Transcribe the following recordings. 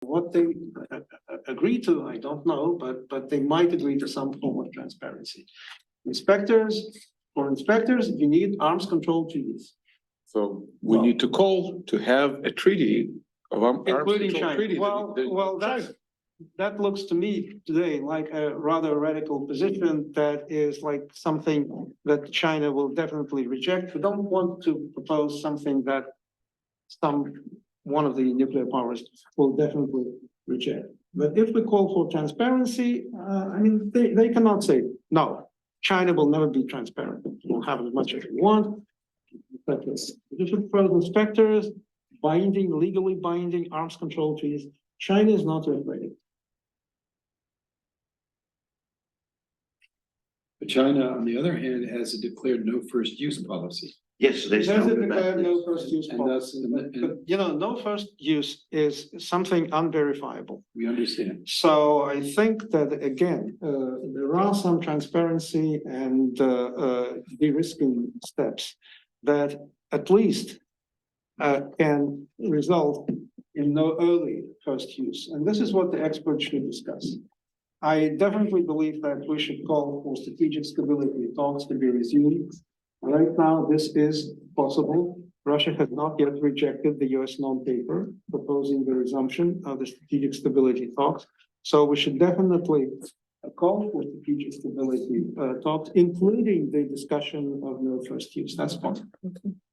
What they agree to, I don't know, but they might agree to some form of transparency. For inspectors, you need arms control treaties. So we need to call to have a treaty of arms Including control China. treaty. Well, that looks to me today like a rather radical position that is like something that China will definitely reject. We don't want to propose something that one of the nuclear powers will definitely reject. But if we call for transparency, I mean, they cannot say, no, China will never be transparent. We'll have as much as we want. But if we propose inspectors, legally binding arms control treaties, China is not yet ready. But China, on the other hand, has a declared no first use policy. Yes, There's a declared no first use And policy, but you know, no first use is something unverifiable. We understand. So I think that again, there are some transparency and de-risking steps that at least can result in no early first use. And this is what the experts should discuss. I definitely believe that we should call for strategic stability talks to be resumed. Right now, this is possible. Russia has not yet rejected the US non-paper proposing the resumption of the strategic stability talks. So we should definitely call for strategic stability talks, including the discussion of no first use. That's possible.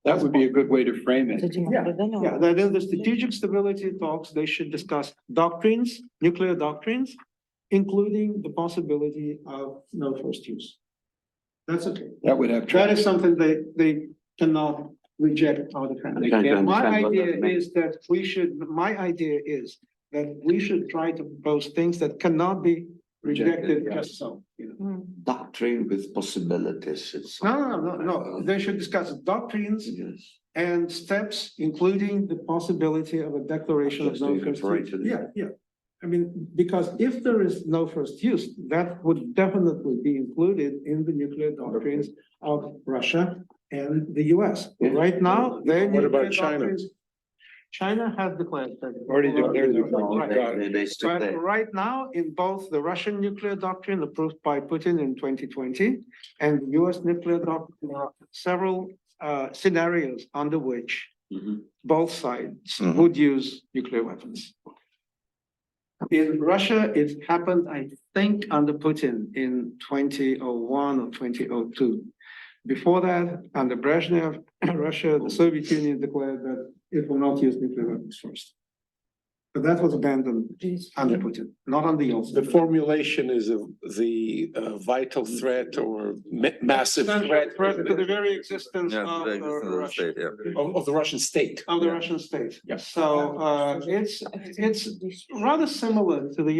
That would be a good way to frame it. Yeah, that in the strategic stability talks, they should discuss doctrines, nuclear doctrines, including the possibility of no first use. That's okay. That would have. That is something they cannot reject out of hand. My idea is that we should try to propose things that cannot be rejected just so. You know. Doctrine with possibilities. No. They should discuss doctrines and steps, including the possibility of a declaration of no first use. Yeah. I mean, because if there is no first use, that would definitely be included in the nuclear doctrines of Russia and the US. Right now, What about China? China has declared that. Already declared. But right now, in both the Russian nuclear doctrine approved by Putin in 2020 and the US nuclear doctrine, there are several scenarios under which both sides would use nuclear weapons. In Russia, it happened, I think, under Putin in 2001 or 2002. Before that, under Brezhnev, Russia, the Soviet Union declared that it will not use nuclear weapons first. But that was abandoned under Putin, not under Yeltsin. The formulation is the vital threat or massive threat to the very existence of Russia. Of the Russian state. Of the Russian state. Yeah. So it's rather similar to the,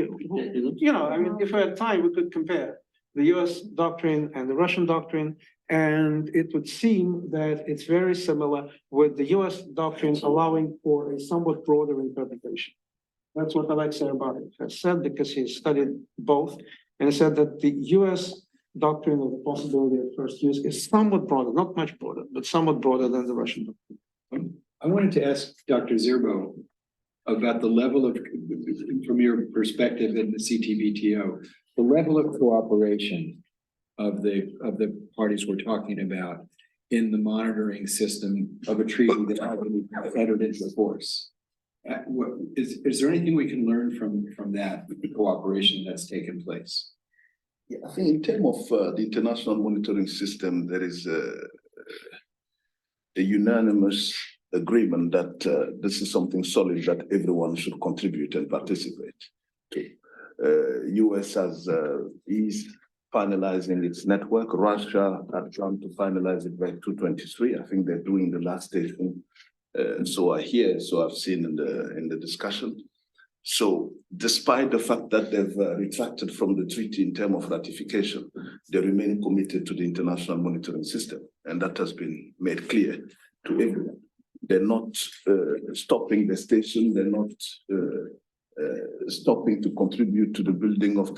you know, I mean, if we had time, we could compare the US doctrine and the Russian doctrine. And it would seem that it's very similar with the US doctrine allowing for a somewhat broader interpretation. That's what Alexei Abarin has said because he studied both. And he said that the US doctrine of the possibility of first use is somewhat broader, not much broader, but somewhat broader than the Russian doctrine. I wanted to ask Dr. Zerbo about the level of, from your perspective in the CTBTO, the level of cooperation of the parties we're talking about in the monitoring system of a treaty that already entered into force. Is there anything we can learn from that cooperation that's taken place? Yeah, I think in terms of the international monitoring system, there is a unanimous agreement that this is something solid that everyone should contribute and participate to. US is finalizing its network. Russia are trying to finalize it by 2023. I think they're doing the last station. So I hear, so I've seen in the discussion. So despite the fact that they've retracted from the treaty in terms of ratification, they remain committed to the international monitoring system. And that has been made clear to everyone. They're not stopping the station. They're not stopping to contribute to the building of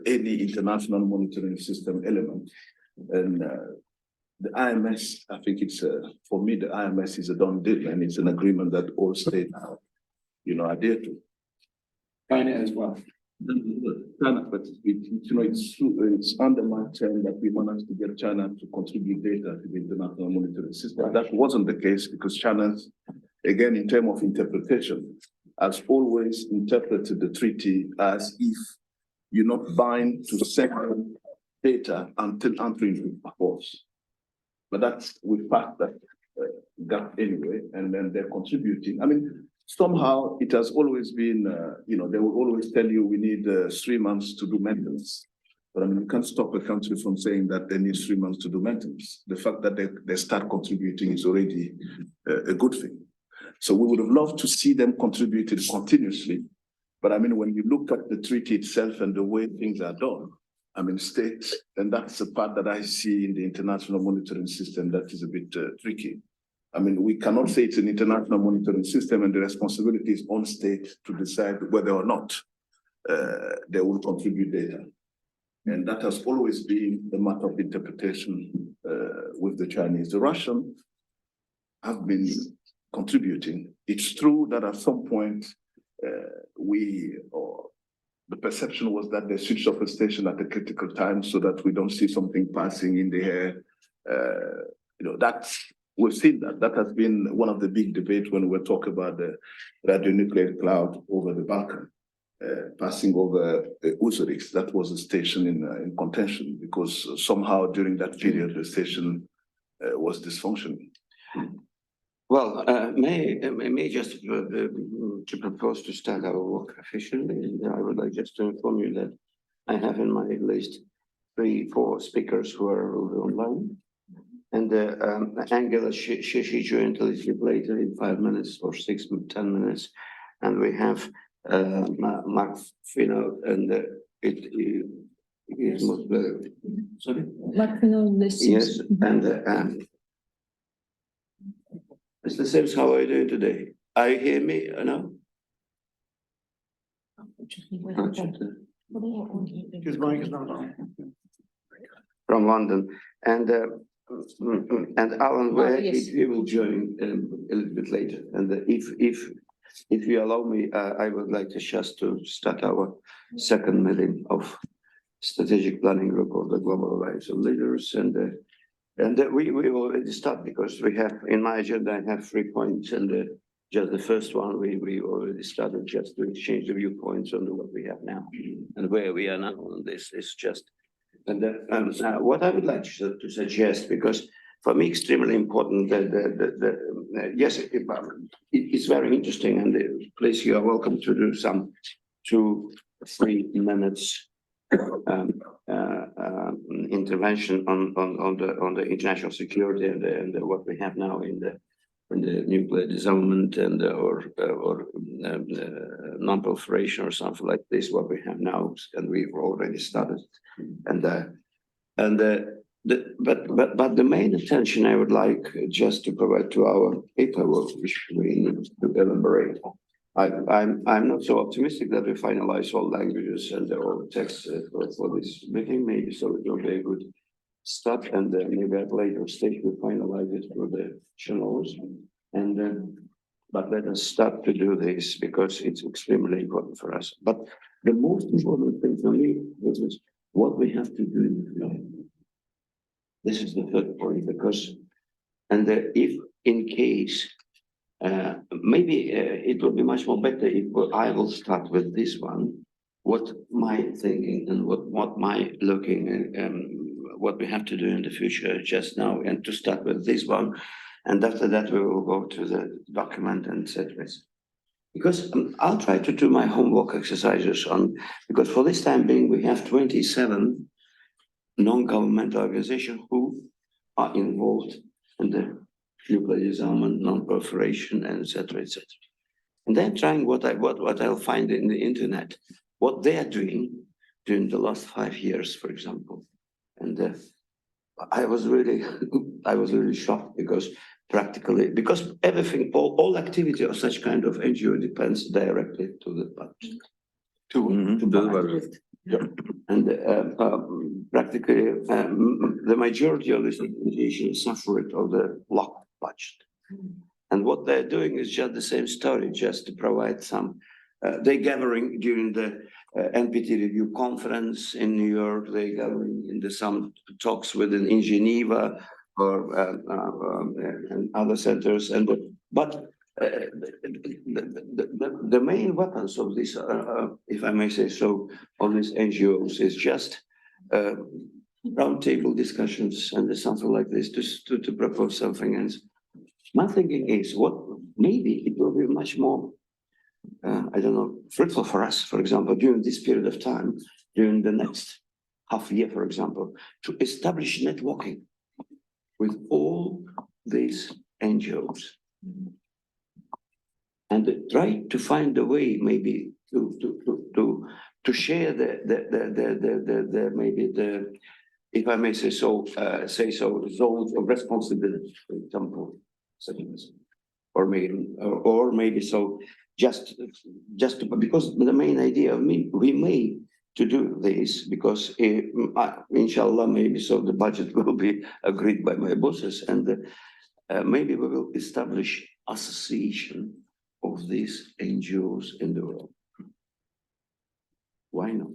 any international monitoring system element. And the IMS, I think it's, for me, the IMS is a done deal, and it's an agreement that all states, adhere to. China as well. China, but it's under my term that we managed to get China to contribute data to the international monitoring system. That wasn't the case because China's, again, in terms of interpretation, has always interpreted the treaty as if you're not bound to second data until entering into force. But that's, we passed that gap anyway, and then they're contributing. I mean, somehow it has always been, they will always tell you we need 3 months to do maintenance. But I mean, you can't stop a country from saying that they need 3 months to do maintenance. The fact that they start contributing is already a good thing. So we would have loved to see them contributed continuously. But I mean, when you look at the treaty itself and the way things are done, I mean, states, and that's the part that I see in the international monitoring system that is a bit tricky. I mean, we cannot say it's an international monitoring system and the responsibility is on state to decide whether or not they will contribute data. And that has always been a matter of interpretation with the Chinese. The Russians have been contributing. It's true that at some point the perception was that they switched off a station at a critical time so that we don't see something passing in the air. We've seen that. That has been one of the big debates when we talk about the radionuclide cloud over the Balkan, passing over Uzurix. That was a station in contention because somehow during that period the station was dysfunctioning. Well, may just to propose to start our work officially, and I would like just to inform you that I have in my list 3-4 speakers who are online. And Angela, she joined a little bit later in 5 minutes or 10 minutes. And we have Mark Fino, and it is most sorry? Mark Fino, yes, and Mr. Sims, how are you doing today? Are you hear me or no? His mic is not on. From London, and Alan, where yes. he will join a little bit later. And if you allow me, I would like to just to start our second meeting of strategic planning group of the Global Alliance of Leaders, and we already start because we have in my agenda I have 3 points, and just the first one we already started just to exchange the viewpoints on what we have now and where we are now. And this is just. And what I would like to suggest, because for me extremely important that yes, it's very interesting, and please you are welcome to do some 2-3 minutes intervention on the international security and what we have now in the nuclear disarmament and or non-proliferation or something like this, what we have now, and we've already started. But the main attention I would like just to provide to our paperwork, which we need to elaborate. I'm not so optimistic that we finalize all languages and all texts for this meeting, maybe, so it will be a good start, and maybe at a later stage we finalize it for the channels. And but let us start to do this because it's extremely important for us. But the most important thing for me is what we have to do in the future. This is the third point, because if in case maybe it will be much more better if I will start with this one, what my thinking and what my looking and what we have to do in the future just now, and to start with this one, and after that we will go to the document and set this. Because I'll try to do my homework exercises on, because for this time being we have 27 non-governmental organizations who are involved in the nuclear disarmament, non-proliferation, and etc. And they're trying what I'll find in the internet, what they are doing during the last 5 years, for example. And I was really shocked because everything, all activity of such kind of NGO depends directly to the budget, to the budget. Yeah. And practically, the majority of these organizations suffered of the locked budget. And what they're doing is just the same story, just to provide some they gathering during the NPT review conference in New York. They gathering in some talks in Geneva or and other centers. But the main weapons of this, if I may say so, of these NGOs is just roundtable discussions and something like this to propose something else. My thinking is maybe it will be much more, I don't know, fruitful for us, for example, during this period of time, during the next half year, for example, to establish networking with all these NGOs and try to find a way maybe to share the maybe the, if I may say so, zones of responsibility, for example, such as, or maybe so just because the main idea of we may to do this because inshallah maybe so the budget will be agreed by my bosses and maybe we will establish association of these NGOs in the world. Why not?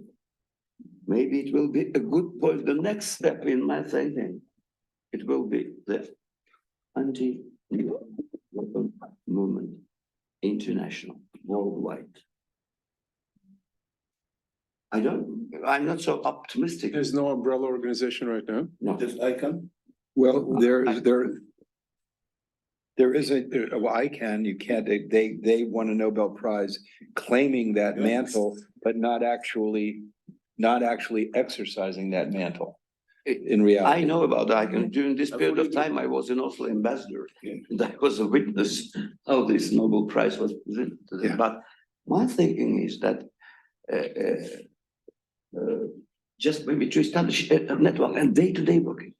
Maybe it will be a good point. The next step in my thinking, it will be the anti-weapon movement, international, worldwide. I'm not so optimistic. There's no umbrella organization right now? No. Just ICANN? Well, there is ICANN, you can't, they won a Nobel Prize claiming that mantle, but not actually exercising that mantle in reality. I know about ICANN. During this period of time, I was an Oslo ambassador. And I was a witness how this Nobel Prize was presented to them. Yeah. But my thinking is that just maybe to establish a network and day-to-day working.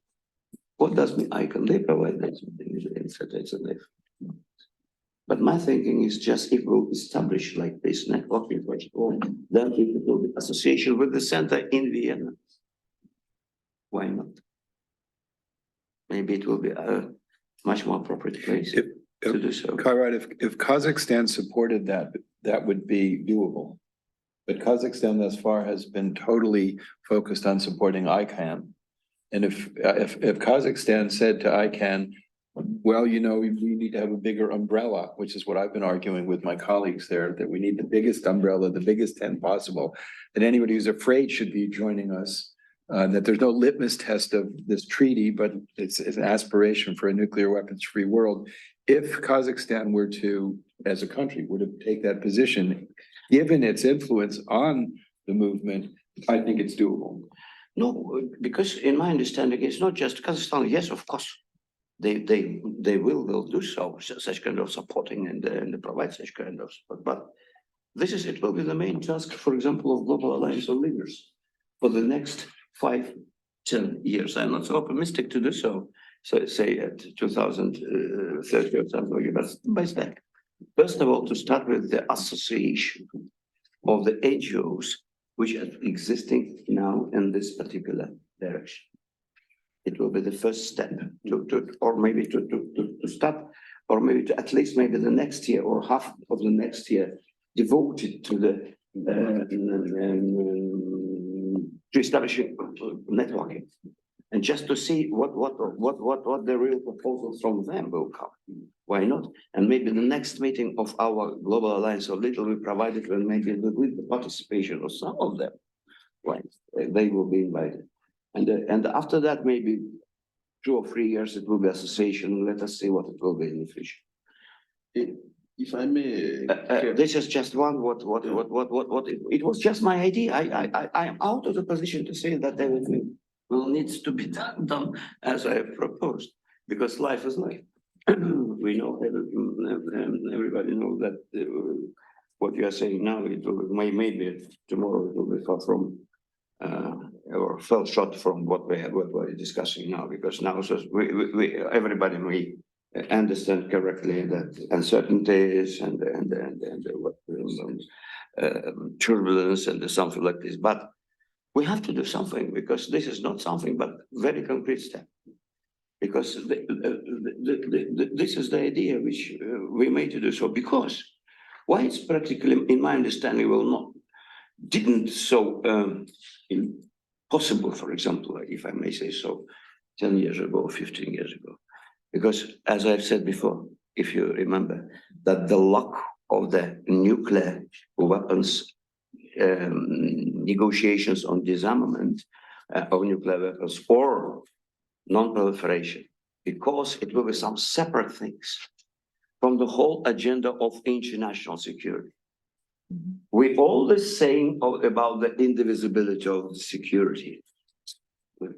What does mean ICANN? They provide that something, but my thinking is just if we'll establish like this networking, then it will be association with the center in Vienna. Why not? Maybe it will be a much more appropriate place to do so. Kairat, if Kazakhstan supported that, that would be doable. But Kazakhstan thus far has been totally focused on supporting ICANN. And if Kazakhstan said to ICANN, well, you know, we need to have a bigger umbrella, which is what I've been arguing with my colleagues there, that we need the biggest umbrella, the biggest tent possible, that anybody who's afraid should be joining us, that there's no litmus test of this treaty, but it's an aspiration for a nuclear weapons-free world. If Kazakhstan were to, as a country, were to take that position, given its influence on the movement, I think it's doable. No, because in my understanding, it's not just Kazakhstan. Yes, of course, they will do so, such kind of supporting and provide such kind of support. But it will be the main task, for example, of Global Alliance of Leaders for the next 5-10 years. I'm not so optimistic to do so. So say at 2030 or something, but step by step. First of all, to start with the association of the NGOs which are existing now in this particular direction. It will be the first step or maybe to start, or maybe to at least maybe the next year or half of the next year devoted to the to establishing networking, and just to see what the real proposals from them will come. Why not? And maybe the next meeting of our Global Alliance of Little we provided with maybe with the participation of some of them. Right, they will be invited, and after that maybe 2 or 3 years it will be association. Let us see what it will be in the future. If I may, This is just one. It was just my idea. I am out of the position to say that everything will needs to be done as I have proposed, because life is life. We know everybody knows that what you are saying now, it will maybe tomorrow it will be far from or fell short from what we're discussing now, because now so everybody may understand correctly that uncertainties and turbulence and something like this, but we have to do something, because this is not something but very concrete step. Because this is the idea which we made to do so, because Why it's practically, in my understanding, didn't so impossible, for example, if I may say so, 10 years ago, 15 years ago. Because as I've said before, if you remember, that the luck of the nuclear weapons negotiations on disarmament of nuclear weapons or non-proliferation, because it will be some separate things from the whole agenda of international security. We always saying about the indivisibility of security,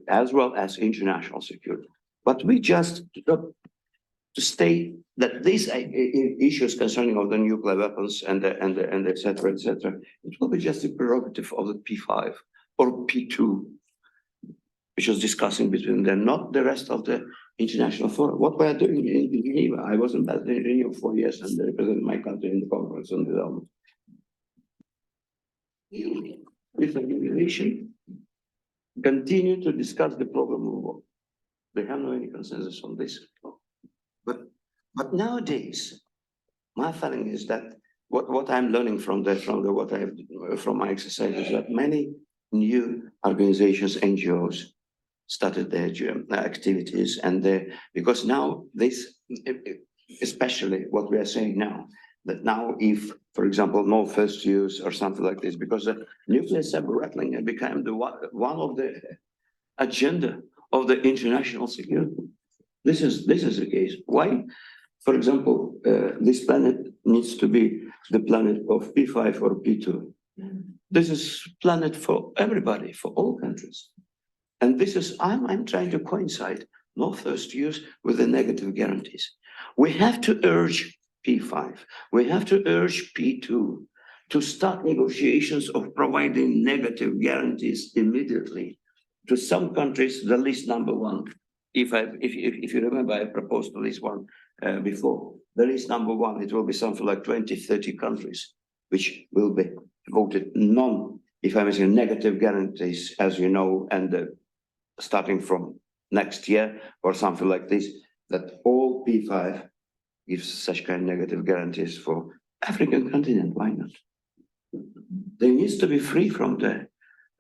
as well as international security. But we just to state that these issues concerning of the nuclear weapons and et cetera, it will be just a prerogative of the P5 or P2, which was discussing between them, not the rest of the international forum. What we are doing in Geneva, I was ambassador in Geneva for 4 years and represented my country in the conference on development. With the organization, continue to discuss the problem of war. They have no any consensus on this. But nowadays, my feeling is that what I'm learning from my exercise is that many new organizations, NGOs, started their activities, and because now this, especially what we are saying now, that now if, for example, no first use or something like this, because the nuclear saber rattling became one of the agenda of the international security. This is the case. Why? For example, this planet needs to be the planet of P5 or P2. This is planet for everybody, for all countries. And this is, I'm trying to coincide no first use with the negative guarantees. We have to urge P5, we have to urge P2 to start negotiations of providing negative guarantees immediately to some countries, the list number one. If you remember, I proposed the list one before. The list number one, it will be something like 20, 30 countries, which will be voted if I may say, negative guarantees, as you know, and starting from next year or something like this, that all P5 gives such kind of negative guarantees for African continent. Why not? They need to be free from the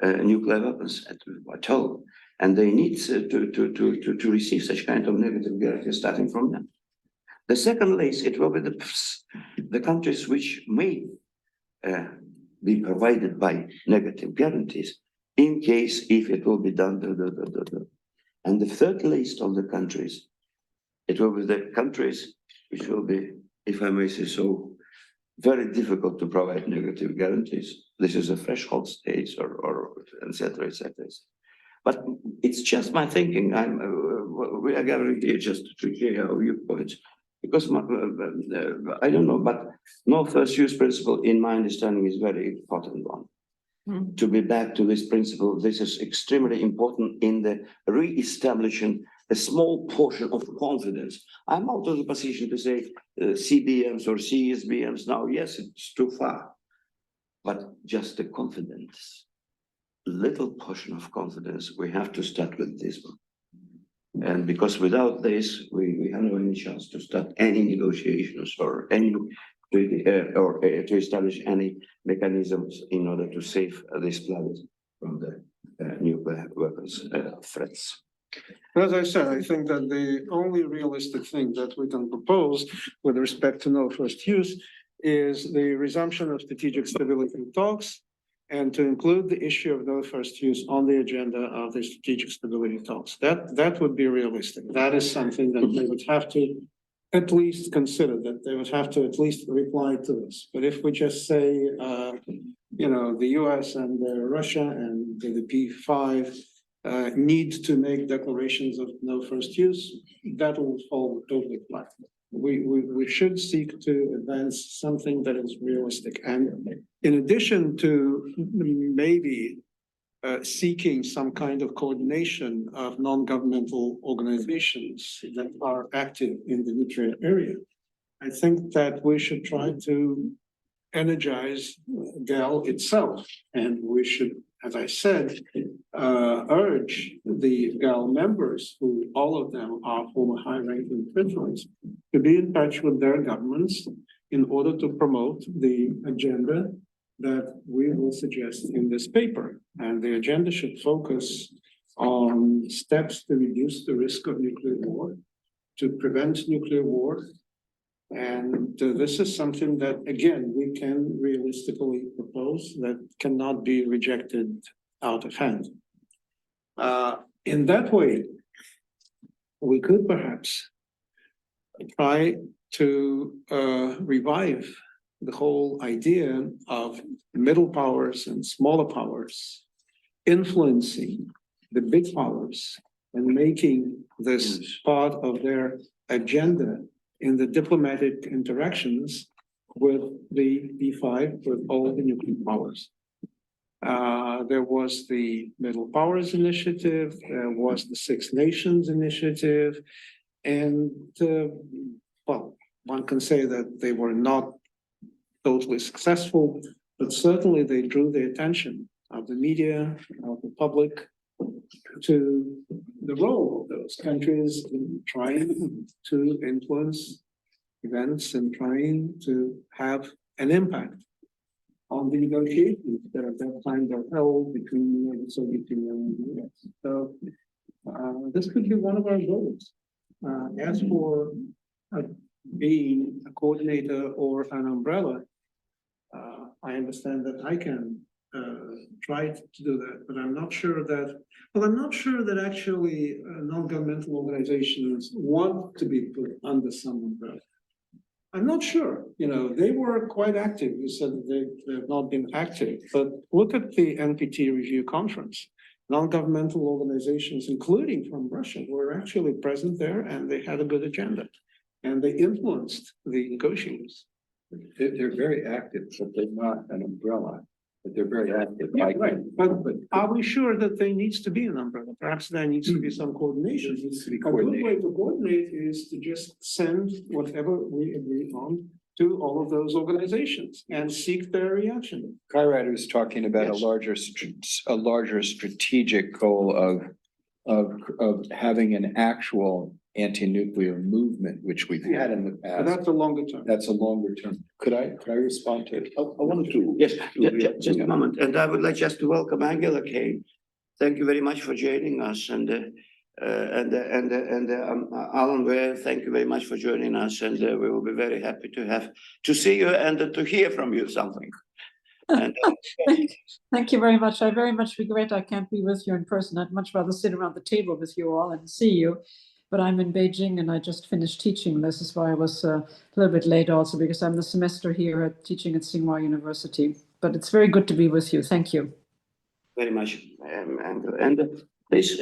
nuclear weapons at all, and they need to receive such kind of negative guarantees starting from them. The second list, it will be the countries which may be provided by negative guarantees in case if it will be done. And the third list of the countries, it will be the countries which will be, if I may say so, very difficult to provide negative guarantees. This is a threshold states or et cetera, et cetera. But it's just my thinking. We are gathering here just to hear our viewpoints, because I don't know, but no first use principle, in my understanding, is very important one. To be back to this principle, this is extremely important in the re-establishing a small portion of confidence. I'm out of the position to say CBMs or CSBMs now. Yes, it's too far, but just the confidence, little portion of confidence. We have to start with this one. And because without this, we have no any chance to start any negotiations or any or to establish any mechanisms in order to save this planet from the nuclear weapons threats. As I said, I think that the only realistic thing that we can propose with respect to no first use is the resumption of strategic stability talks, and to include the issue of no first use on the agenda of the strategic stability talks. That would be realistic. That is something that they would have to at least consider, that they would have to at least reply to us. But if we just say, the US and Russia and the P5 need to make declarations of no first use, that will fall totally flat. We should seek to advance something that is realistic. And in addition to maybe seeking some kind of coordination of non-governmental organizations that are active in the nuclear area, I think that we should try to energize GAL itself. And we should, as I said, urge the GAL members, who all of them are former high-ranking officials, to be in touch with their governments in order to promote the agenda that we will suggest in this paper. And the agenda should focus on steps to reduce the risk of nuclear war, to prevent nuclear war. And this is something that, again, we can realistically propose that cannot be rejected out of hand. In that way, we could perhaps try to revive the whole idea of middle powers and smaller powers influencing the big powers and making this part of their agenda in the diplomatic interactions with the P5, with all the nuclear powers. There was the Middle Powers Initiative, there was the Six Nations Initiative, and well, one can say that they were not totally successful, but certainly they drew the attention of the media, of the public, to the role of those countries in trying to influence events and trying to have an impact on the negotiations that at that time were held between the Soviet Union and the US. So this could be one of our goals. As for being a coordinator or an umbrella, I understand that I can try to do that, but I'm not sure that actually non-governmental organizations want to be put under some umbrella. I'm not sure, they were quite active. You said that they've not been active, but look at the NPT review conference. Non-governmental organizations, including from Russia, were actually present there and they had a good agenda and they influenced the negotiators. They're very active, but they're not an umbrella, but they're very active. Yeah, right. But are we sure that there needs to be an umbrella? Perhaps there needs to be some coordination. There needs to be A good coordination. way to coordinate is to just send whatever we agree on to all of those organizations and seek their reaction. Kyrad was talking about Yes. a larger strategic goal of having an actual anti-nuclear movement, which we've had in the But past. that's a longer term. That's a longer term. Could I respond to it? I wanted to. Yes, just a moment, and I would like just to welcome Angela Kay. Thank you very much for joining us, and Alan Ware, thank you very much for joining us, and we will be very happy to see you and to hear from you something. And, Thank you very much. I very much regret I can't be with you in person. I'd much rather sit around the table with you all and see you. But I'm in Beijing and I just finished teaching. This is why I was a little bit late also, because I'm the semester here teaching at Tsinghua University. But it's very good to be with you. Thank you. very much, and please,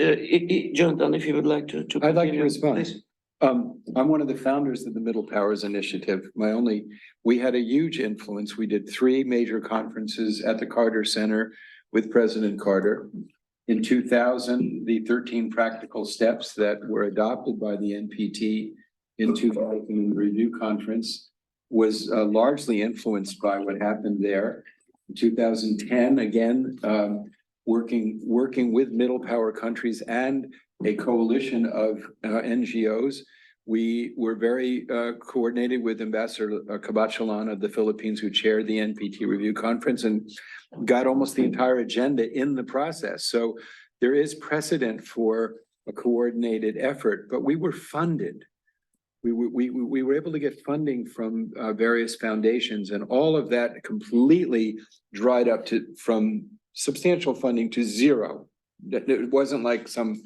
Jonathan, if you would like to. I'd like to continue, respond. please. I'm one of the founders of the Middle Powers Initiative. We had a huge influence. We did 3 major conferences at the Carter Center with President Carter. In 2000, the 13 practical steps that were adopted by the NPT in 2000 in the review conference was largely influenced by what happened there. In 2010, again, working with middle power countries and a coalition of NGOs. We were very coordinated with Ambassador Cabachalan of the Philippines, who chaired the NPT review conference and got almost the entire agenda in the process. So there is precedent for a coordinated effort, but we were funded. We were able to get funding from various foundations, and all of that completely dried up from substantial funding to zero. It wasn't like some,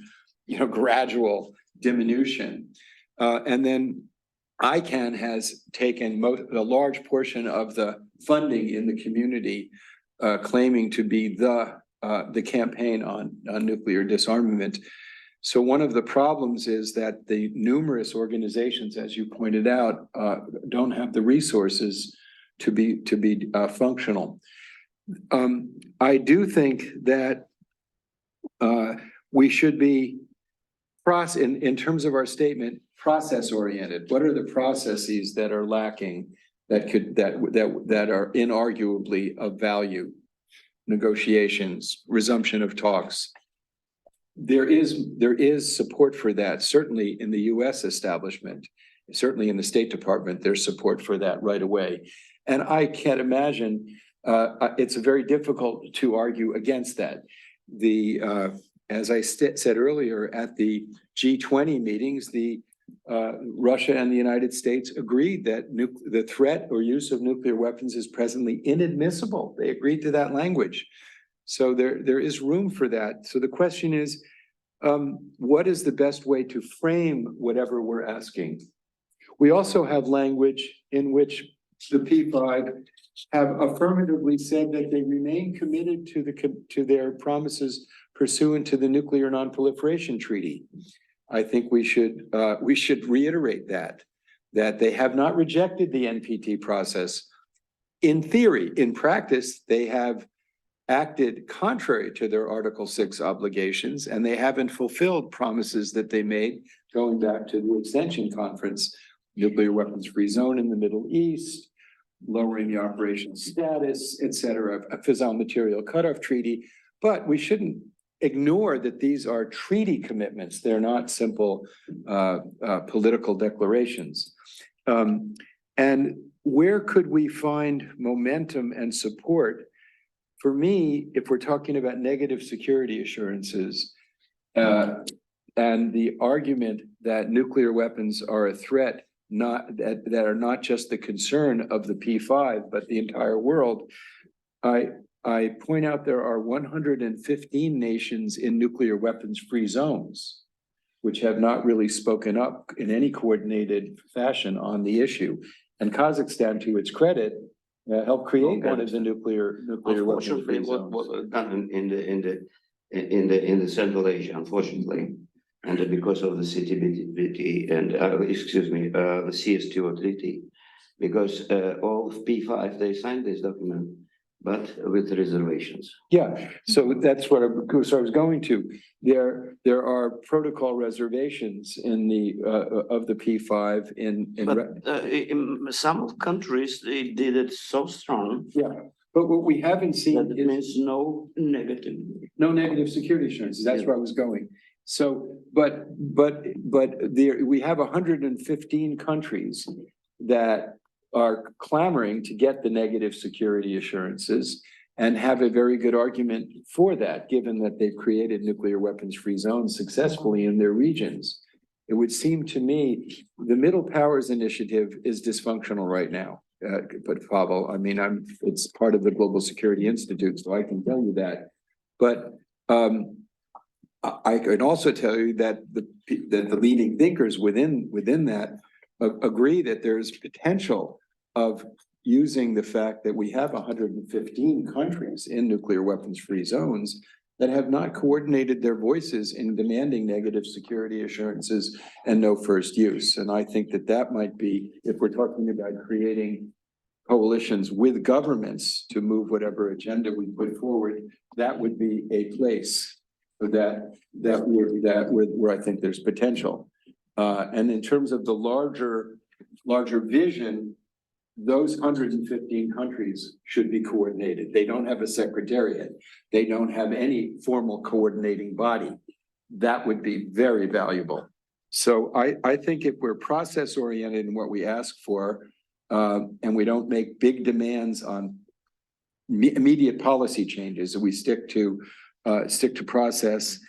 gradual diminution. And then ICANN has taken a large portion of the funding in the community, claiming to be the campaign on nuclear disarmament. So one of the problems is that the numerous organizations, as you pointed out, don't have the resources to be functional. I do think that we should be in terms of our statement, process oriented. What are the processes that are lacking that are inarguably of value? Negotiations, resumption of talks. There is support for that, certainly in the US establishment. certainly in the State Department, there's support for that right away. And I can't imagine, it's very difficult to argue against that. As I said earlier, at the G20 meetings, Russia and the United States agreed that the threat or use of nuclear weapons is presently inadmissible. They agreed to that language. So there is room for that. So the question is, what is the best way to frame whatever we're asking? We also have language in which the P5 have affirmatively said that they remain committed to their promises pursuant to the Nuclear Non-Proliferation Treaty. I think we should reiterate that they have not rejected the NPT process. In theory, in practice, they have acted contrary to their Article 6 obligations, and they haven't fulfilled promises that they made going back to the extension conference, nuclear weapons free zone in the Middle East, lowering the operational status, et cetera, a fissile material cutoff treaty. But we shouldn't ignore that these are treaty commitments. They're not simple political declarations. And where could we find momentum and support? For me, if we're talking about negative security assurances, and the argument that nuclear weapons are a threat, that are not just the concern of the P5, but the entire world, I point out there are 115 nations in nuclear weapons free zones, which have not really spoken up in any coordinated fashion on the issue. And Kazakhstan, to its credit, helped create one of the nuclear weapons free zones. What was done in the Central Asia, unfortunately, and because of the CTBT and the CS2 treaty, because all of P5 they signed this document, but with reservations. Yeah, so that's what I was going to. There are protocol reservations in the of the P5 in some countries they did it so strong. Yeah, but what we haven't seen that it means no negative security assurances. That's where I was going. So, but we have 115 countries that are clamoring to get the negative security assurances and have a very good argument for that, given that they've created nuclear weapons free zones successfully in their regions. It would seem to me the Middle Powers Initiative is dysfunctional right now. But Pavel, I mean, it's part of the Global Security Institute, so I can tell you that. But I can also tell you that the leading thinkers within that agree that there's potential of using the fact that we have 115 countries in nuclear weapons free zones that have not coordinated their voices in demanding negative security assurances and no first use. And I think that might be, if we're talking about creating coalitions with governments to move whatever agenda we put forward, that would be a place where I think there's potential. And in terms of the larger vision, those 115 countries should be coordinated. They don't have a secretariat. They don't have any formal coordinating body. That would be very valuable. So I think if we're process oriented in what we ask for, and we don't make big demands on immediate policy changes, and we stick to process,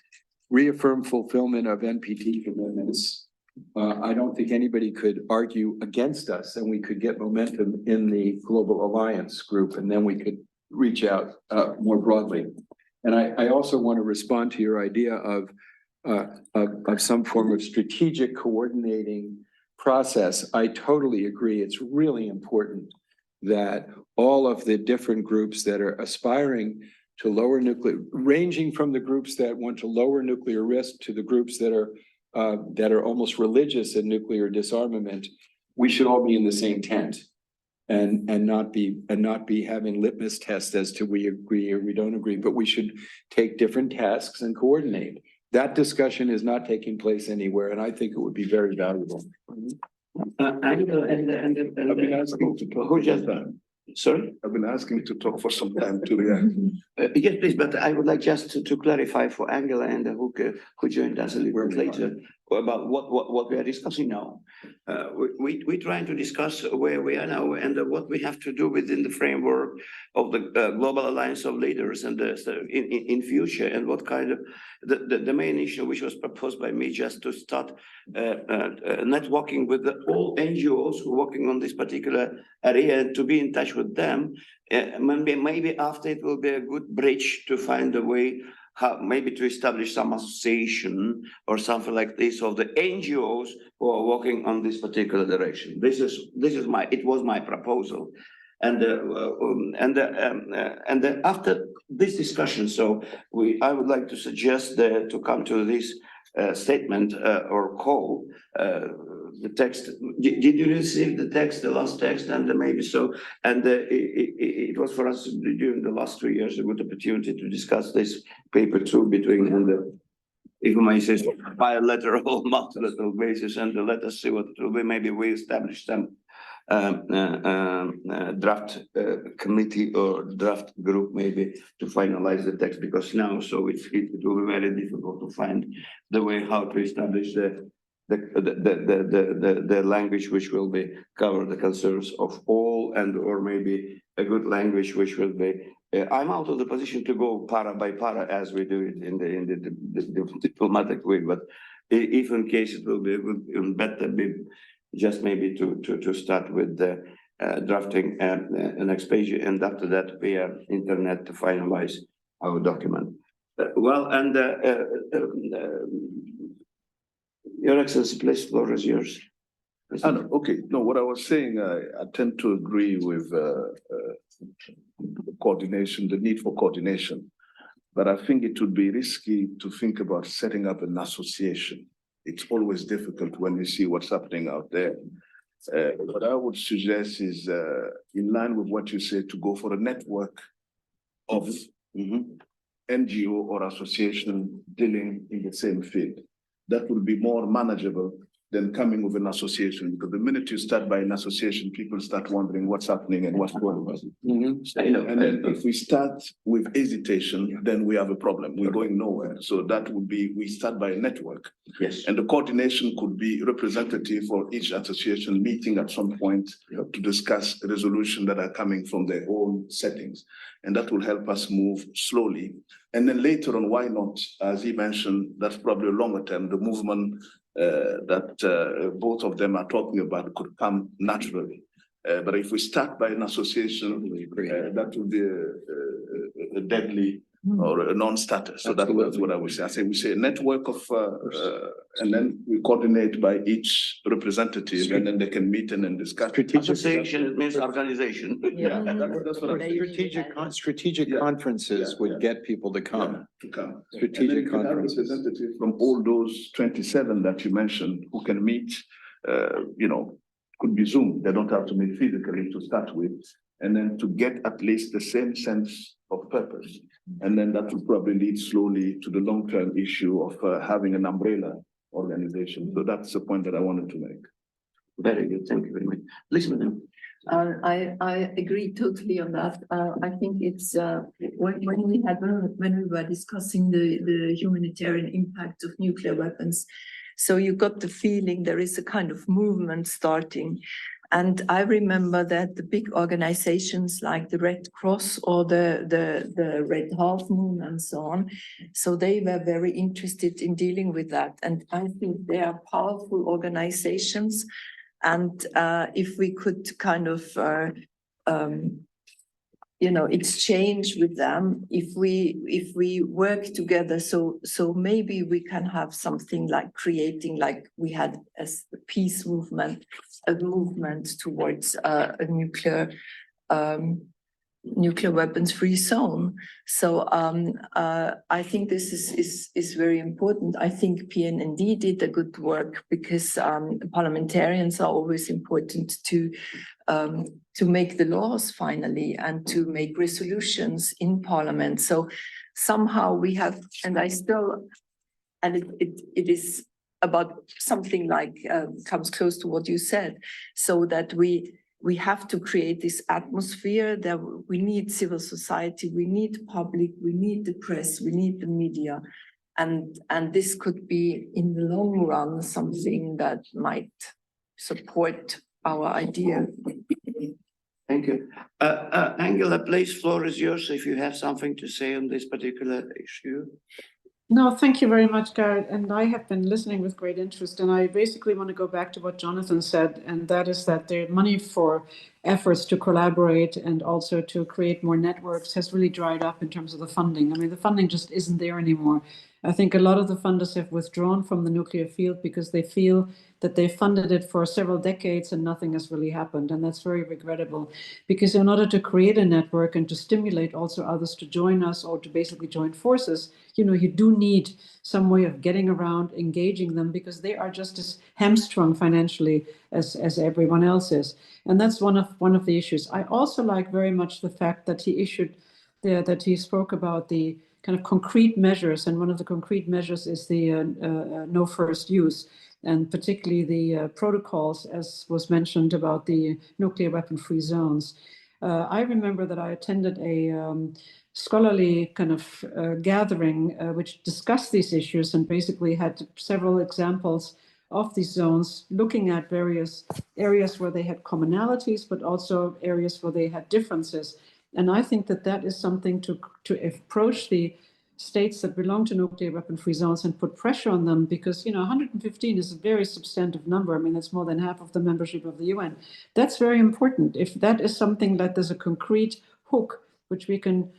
reaffirm fulfillment of NPT commitments, I don't think anybody could argue against us, and we could get momentum in the Global Alliance group, and then we could reach out more broadly. And I also want to respond to your idea of some form of strategic coordinating process. I totally agree. It's really important that all of the different groups that are aspiring to lower nuclear, ranging from the groups that want to lower nuclear risk to the groups that are almost religious in nuclear disarmament, we should all be in the same tent and not be having litmus tests as to we agree or we don't agree, but we should take different tasks and coordinate. That discussion is not taking place anywhere, and I think it would be very valuable. I've been asking to talk. Who just sorry? I've been asking to talk for some time to react. Yes, please, but I would like just to clarify for Angela and who joined us a little bit later. about what we are discussing now. We're trying to discuss where we are now and what we have to do within the framework of the global alliance of leaders and in future, and what kind of the main issue which was proposed by me, just to start networking with all NGOs who are working on this particular area and to be in touch with them. Maybe after it will be a good bridge to find a way how maybe to establish some association or something like this of the NGOs who are working on this particular direction. This is my proposal, and after this discussion, so I would like to suggest to come to this statement or call the text. Did you receive the text, the last text, and maybe so? And it was for us during the last 2 years a good opportunity to discuss this paper too between and if I may say, bilateral, multilateral basis, and let us see what it will be. Maybe we establish some draft committee or draft group maybe to finalize the text, because now so it will be very difficult to find the way how to establish the language which will be cover the concerns of all, and or maybe a good language which will be. I'm out of the position to go para by para as we do it in the diplomatic way, but if in case it will be better be just maybe to start with the drafting an next page, and after that via internet to finalize our document. Your Excellency, please, floor is yours. Okay, no, what I was saying, I tend to agree with coordination, the need for coordination. But I think it would be risky to think about setting up an association. It's always difficult when you see what's happening out there. What I would suggest is, in line with what you said, to go for a network of NGO or association dealing in the same field. That would be more manageable than coming with an association, because the minute you start by an association, people start wondering what's happening and what's going on. And then if we start with hesitation, then we have a problem. We're going nowhere. So that would be, we start by a network. Yes. And the coordination could be representative for each association meeting at some point to discuss resolutions that are coming from their own settings. And that will help us move slowly. And then later on, why not, as he mentioned, that's probably a longer term, the movement that both of them are talking about could come naturally. But if we start by an association, that would be a deadly or a non-starter. So that's what I would say. I say we say a network of, and then we coordinate by each representative, and then they can meet and then discuss. Association, it means organization. Yeah, that's what I'm saying. Strategic conferences would get people to come. To come. Strategic and then you can have conferences. representatives from all those 27 that you mentioned who can meet, could be Zoom. They don't have to meet physically to start with, and then to get at least the same sense of purpose. And then that will probably lead slowly to the long-term issue of having an umbrella organization. So that's the point that I wanted to make. Very good. Thank you very much. Please, madam. I agree totally on that. I think it's when we were discussing the humanitarian impact of nuclear weapons. So you got the feeling there is a kind of movement starting. And I remember that the big organizations like the Red Cross or the Red Half Moon and so on, so they were very interested in dealing with that. And I think they are powerful organizations. And if we could kind of, exchange with them, if we work together, so maybe we can have something like creating, like we had as a peace movement, a movement towards a nuclear weapons free zone. So I think this is very important. I think PNND did a good work, because parliamentarians are always important to make the laws finally and to make resolutions in parliament. So somehow we have, and it is about something like comes close to what you said, so that we have to create this atmosphere that we need civil society, we need public, we need the press, we need the media. And this could be in the long run something that might support our idea. Thank you. Angela, please, floor is yours if you have something to say on this particular issue. No, thank you very much, Garrett. And I have been listening with great interest. And I basically want to go back to what Jonathan said, and that is that the money for efforts to collaborate and also to create more networks has really dried up in terms of the funding. I mean, the funding just isn't there anymore. I think a lot of the funders have withdrawn from the nuclear field because they feel that they funded it for several decades and nothing has really happened. And that's very regrettable, because in order to create a network and to stimulate also others to join us or to basically join forces, you do need some way of getting around, engaging them, because they are just as hamstrung financially as everyone else is. And that's one of the issues. I also like very much the fact that he spoke about the kind of concrete measures, and one of the concrete measures is the no first use, and particularly the protocols, as was mentioned, about the nuclear weapon-free zones. I remember that I attended a scholarly kind of gathering which discussed these issues and basically had several examples of these zones, looking at various areas where they had commonalities, but also areas where they had differences. And I think that that is something to approach the states that belong to nuclear weapon-free zones and put pressure on them, because 115 is a very substantive number. I mean, that's more than half of the membership of the UN. That's very important. If that is something that there's a concrete hook which we can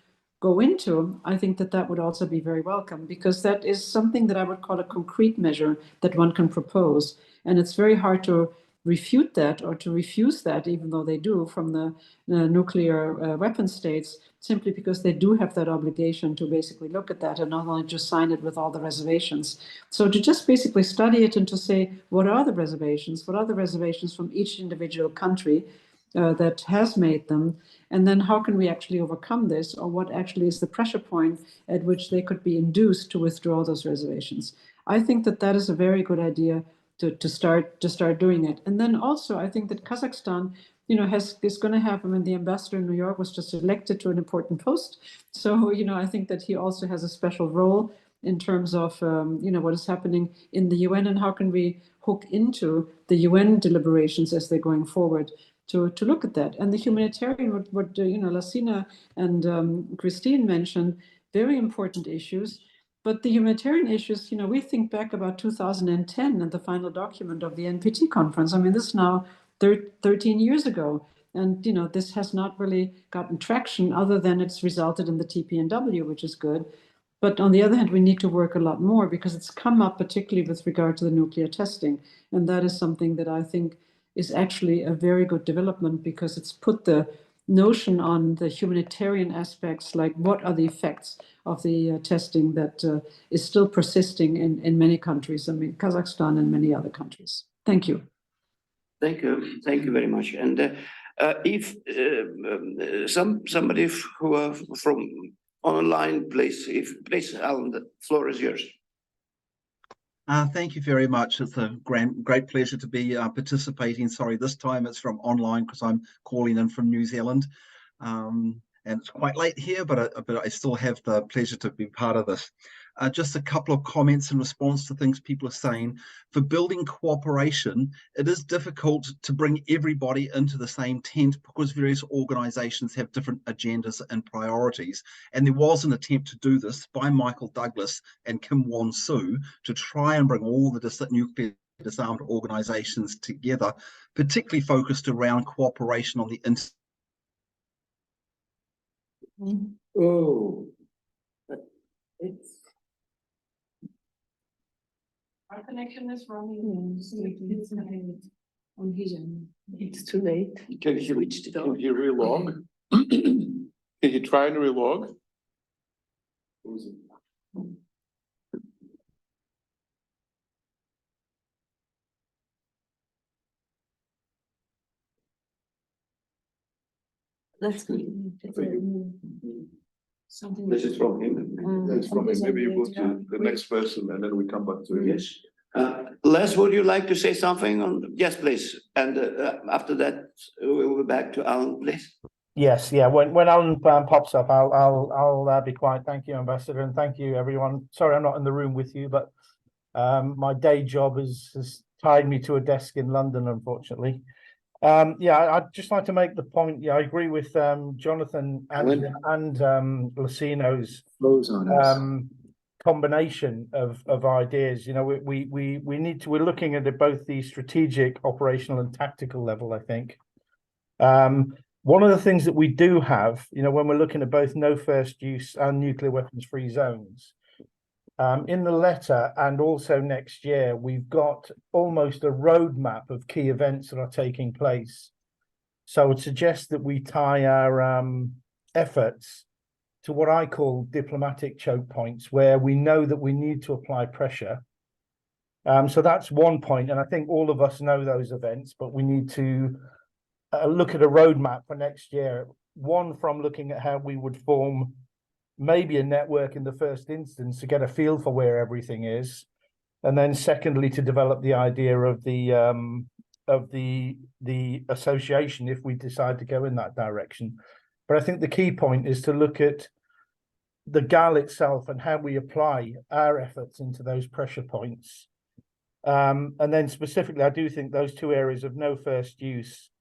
go into, I think that that would also be very welcome, because that is something that I would call a concrete measure that one can propose. And it's very hard to refute that or to refuse that, even though they do from the nuclear weapon states, simply because they do have that obligation to basically look at that and not only just sign it with all the reservations. So to just basically study it and to say, what are the reservations? What are the reservations from each individual country that has made them? And then how can we actually overcome this, or what actually is the pressure point at which they could be induced to withdraw those reservations? I think that that is a very good idea to start doing it. And then also, I think that Kazakhstan, is going to have, I mean, the ambassador in New York was just elected to an important post. So, I think that he also has a special role in terms of, what is happening in the UN and how can we hook into the UN deliberations as they're going forward to look at that. And the humanitarian, what Lassina and Christine mentioned, very important issues. But the humanitarian issues, we think back about 2010 and the final document of the NPT conference. I mean, this is now 13 years ago. And, this has not really gotten traction other than it's resulted in the TPNW, which is good. But on the other hand, we need to work a lot more, because it's come up particularly with regard to the nuclear testing. And that is something that I think is actually a very good development, because it's put the notion on the humanitarian aspects, like what are the effects of the testing that is still persisting in many countries, I mean, Kazakhstan and many other countries. Thank you. Thank you. Thank you very much. And if somebody who are from online, please, Alan, the floor is yours. Thank you very much. It's a great pleasure to be participating. Sorry, this time it's from online because I'm calling in from New Zealand. And it's quite late here, but I still have the pleasure to be part of this. Just a couple of comments in response to things people are saying. For building cooperation, it is difficult to bring everybody into the same tent because various organizations have different agendas and priorities. And there was an attempt to do this by Michael Douglas and Kim Won-soo to try and bring all the nuclear disarmed organizations together, particularly focused around cooperation on the Oh, it's. Our connection is wrong. It's too late. Can he relog? Can he try and relog? That's good. Something. This is from him. That's from him. Maybe you go to the next person and then we come back to him. Yes. Les, would you like to say something on? Yes, please. And after that, we will be back to Alan, please. Yes, yeah. When Alan pops up, I'll be quiet. Thank you, Ambassador, and thank you, everyone. Sorry, I'm not in the room with you, but my day job has tied me to a desk in London, unfortunately. Yeah, I'd just like to make the point. Yeah, I agree with Jonathan and Lucino's Flows on us. combination of ideas. You know, we need to. We're looking at both the strategic, operational, and tactical level, I think. One of the things that we do have, you know, when we're looking at both no first use and nuclear weapons free zones, in the letter and also next year, we've got almost a roadmap of key events that are taking place. So I would suggest that we tie our efforts to what I call diplomatic choke points, where we know that we need to apply pressure. So that's one point, and I think all of us know those events, but we need to look at a roadmap for next year. One, from looking at how we would form maybe a network in the first instance to get a feel for where everything is, and then secondly to develop the idea of the association if we decide to go in that direction. But I think the key point is to look at the GAL itself and how we apply our efforts into those pressure points. And then specifically, I do think those two areas of no first use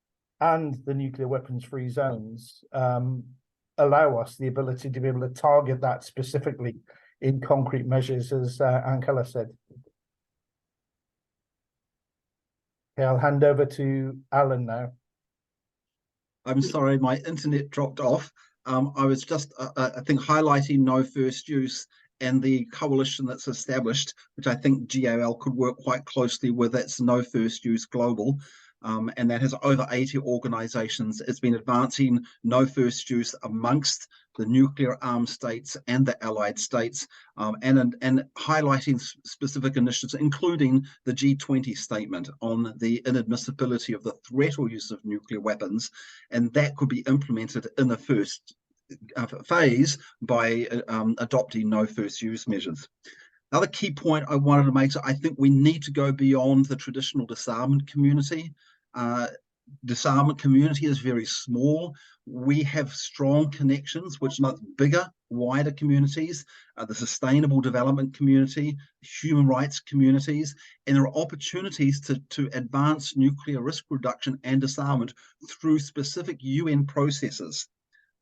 and the nuclear weapons free zones allow us the ability to be able to target that specifically in concrete measures, as Ankala said. Okay, I'll hand over to Alan now. I'm sorry, my internet dropped off. I was just, I think, highlighting no first use and the coalition that's established, which I think GAL could work quite closely with. That's No First Use Global. And that has over 80 organizations. It's been advancing no first use amongst the nuclear armed states and the allied states, and highlighting specific initiatives, including the G20 statement on the inadmissibility of the threat or use of nuclear weapons. And that could be implemented in the first phase by adopting no first use measures. Another key point I wanted to make is I think we need to go beyond the traditional disarmament community. Disarmament community is very small. We have strong connections, which much bigger, wider communities, the sustainable development community, human rights communities, and there are opportunities to advance nuclear risk reduction and disarmament through specific UN processes.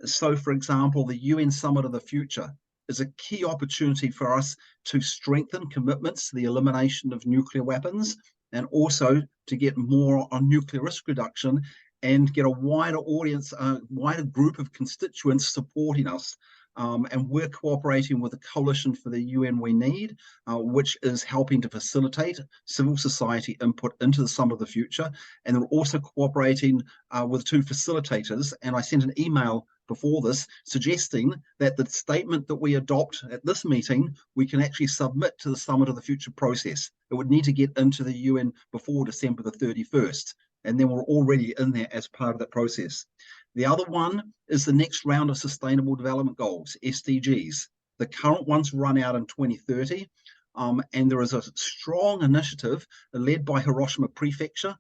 So, for example, the UN Summit of the Future is a key opportunity for us to strengthen commitments to the elimination of nuclear weapons, and also to get more on nuclear risk reduction and get a wider audience, a wider group of constituents supporting us. And we're cooperating with the Coalition for the UN We Need, which is helping to facilitate civil society input into the Summit of the Future. And we're also cooperating with two facilitators. And I sent an email before this suggesting that the statement that we adopt at this meeting, we can actually submit to the Summit of the Future process. It would need to get into the UN before December the 31st. And then we're already in there as part of that process. The other one is the next round of Sustainable Development Goals, SDGs. The current ones run out in 2030, and there is a strong initiative led by Hiroshima Prefecture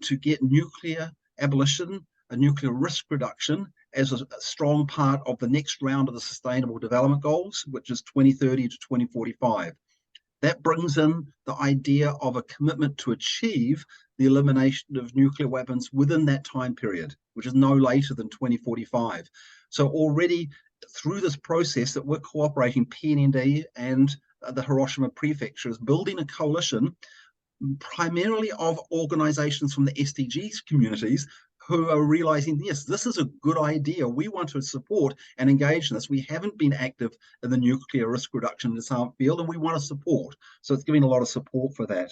to get nuclear abolition, a nuclear risk reduction as a strong part of the next round of the Sustainable Development Goals, which is 2030 to 2045. That brings in the idea of a commitment to achieve the elimination of nuclear weapons within that time period, which is no later than 2045. So already through this process that we're cooperating, PNND and the Hiroshima Prefecture is building a coalition primarily of organizations from the SDGs communities who are realizing, yes, this is a good idea. We want to support and engage in this. We haven't been active in the nuclear risk reduction and disarmament field, and we want to support. So it's giving a lot of support for that.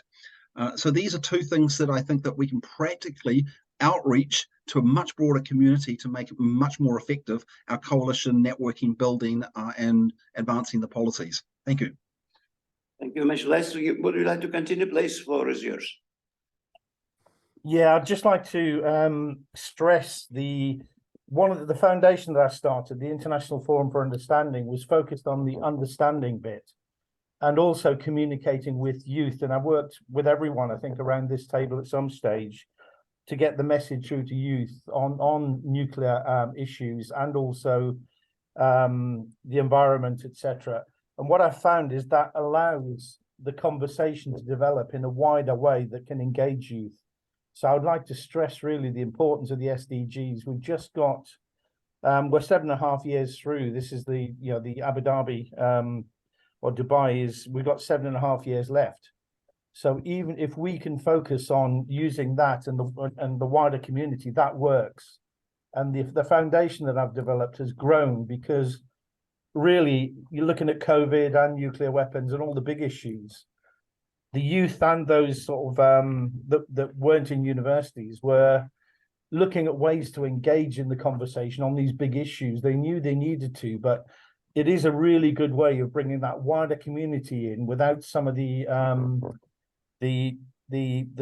So these are two things that I think that we can practically outreach to a much broader community to make it much more effective, our coalition networking, building, and advancing the policies. Thank you. Thank you, Mr. Lester. Would you like to continue, please? Floor is yours. Yeah, I'd just like to stress one of the foundation that I started, the International Forum for Understanding, was focused on the understanding bit and also communicating with youth. And I've worked with everyone, I think, around this table at some stage to get the message through to youth on nuclear issues and also the environment, etc. And what I've found is that allows the conversation to develop in a wider way that can engage youth. So I would like to stress really the importance of the SDGs. We've just got, we're 7.5 years through. This is the, the Abu Dhabi or Dubai is, we've got 7.5 years left. So even if we can focus on using that and the wider community, that works. And the foundation that I've developed has grown because really you're looking at COVID and nuclear weapons and all the big issues. The youth and those sort of that weren't in universities were looking at ways to engage in the conversation on these big issues. They knew they needed to, but it is a really good way of bringing that wider community in without some of the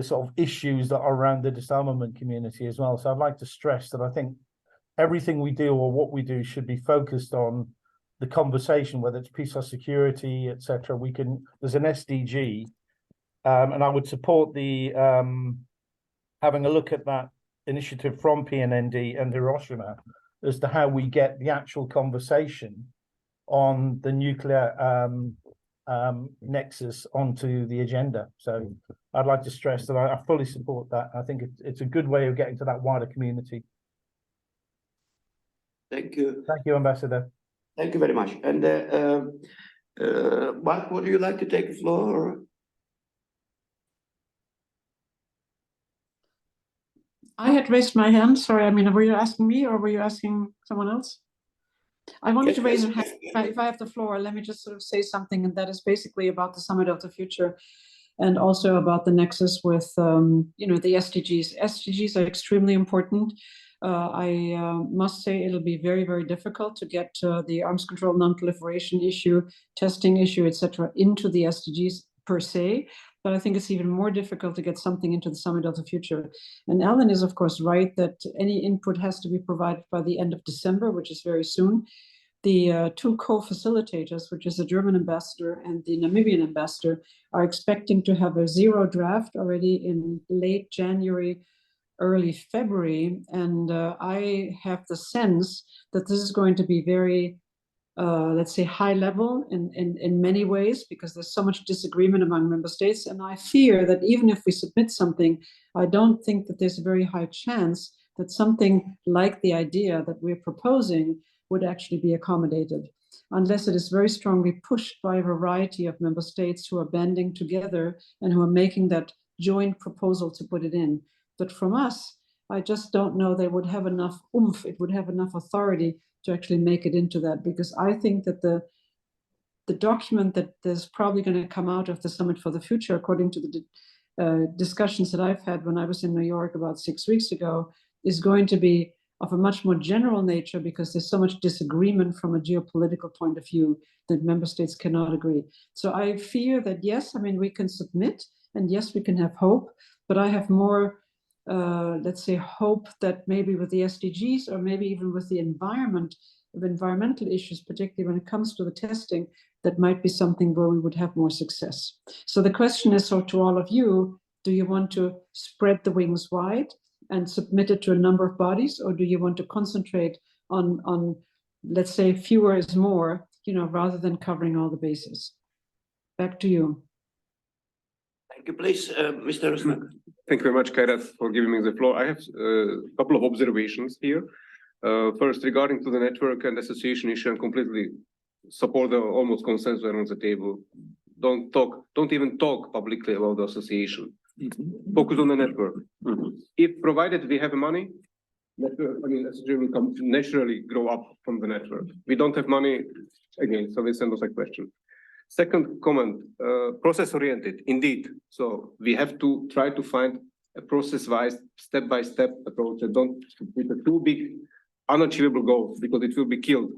sort of issues that are around the disarmament community as well. So I'd like to stress that I think everything we do or what we do should be focused on the conversation, whether it's peace or security, etc. There's an SDG, and I would support the having a look at that initiative from PNND and Hiroshima as to how we get the actual conversation on the nuclear nexus onto the agenda. So I'd like to stress that I fully support that. I think it's a good way of getting to that wider community. Thank you. Thank you, Ambassador. Thank you very much. And Mark, would you like to take the floor? I had raised my hand. Sorry, I mean, were you asking me or were you asking someone else? I wanted to raise a hand. If I have the floor, let me just sort of say something, and that is basically about the Summit of the Future and also about the nexus with, the SDGs. SDGs are extremely important. I must say it'll be very, very difficult to get the arms control, non-proliferation issue, testing issue, etc., into the SDGs per se. But I think it's even more difficult to get something into the Summit of the Future. And Alan is, of course, right that any input has to be provided by the end of December, which is very soon. The two co-facilitators, which is the German ambassador and the Namibian ambassador, are expecting to have a zero draft already in late January, early February. And I have the sense that this is going to be very, let's say, high level in many ways, because there's so much disagreement among member states. And I fear that even if we submit something, I don't think that there's a very high chance that something like the idea that we're proposing would actually be accommodated, unless it is very strongly pushed by a variety of member states who are banding together and who are making that joint proposal to put it in. But from us, I just don't know they would have enough oomph, it would have enough authority to actually make it into that, because I think that the document that is probably going to come out of the Summit for the Future, according to the discussions that I've had when I was in New York about 6 weeks ago, is going to be of a much more general nature, because there's so much disagreement from a geopolitical point of view that member states cannot agree. So I fear that, yes, I mean, we can submit, and yes, we can have hope, but I have more, let's say, hope that maybe with the SDGs, or maybe even with the environmental issues, particularly when it comes to the testing, that might be something where we would have more success. So the question is, so to all of you, do you want to spread the wings wide and submit it to a number of bodies, or do you want to concentrate on let's say, fewer is more, rather than covering all the bases? Back to you. Thank you, please, Mr. Rusnak. Thank you very much, Kairat, for giving me the floor. I have a couple of observations here. First, regarding to the network and association issue, I completely support the almost consensus around the table. Don't even talk publicly about the association. Focus on the network. If provided we have money, association will come naturally grow up from the network. We don't have money, again, so this is a question. Second comment, process-oriented, indeed. So we have to try to find a process-wise, step-by-step approach. And don't with a too big, unachievable goals, because it will be killed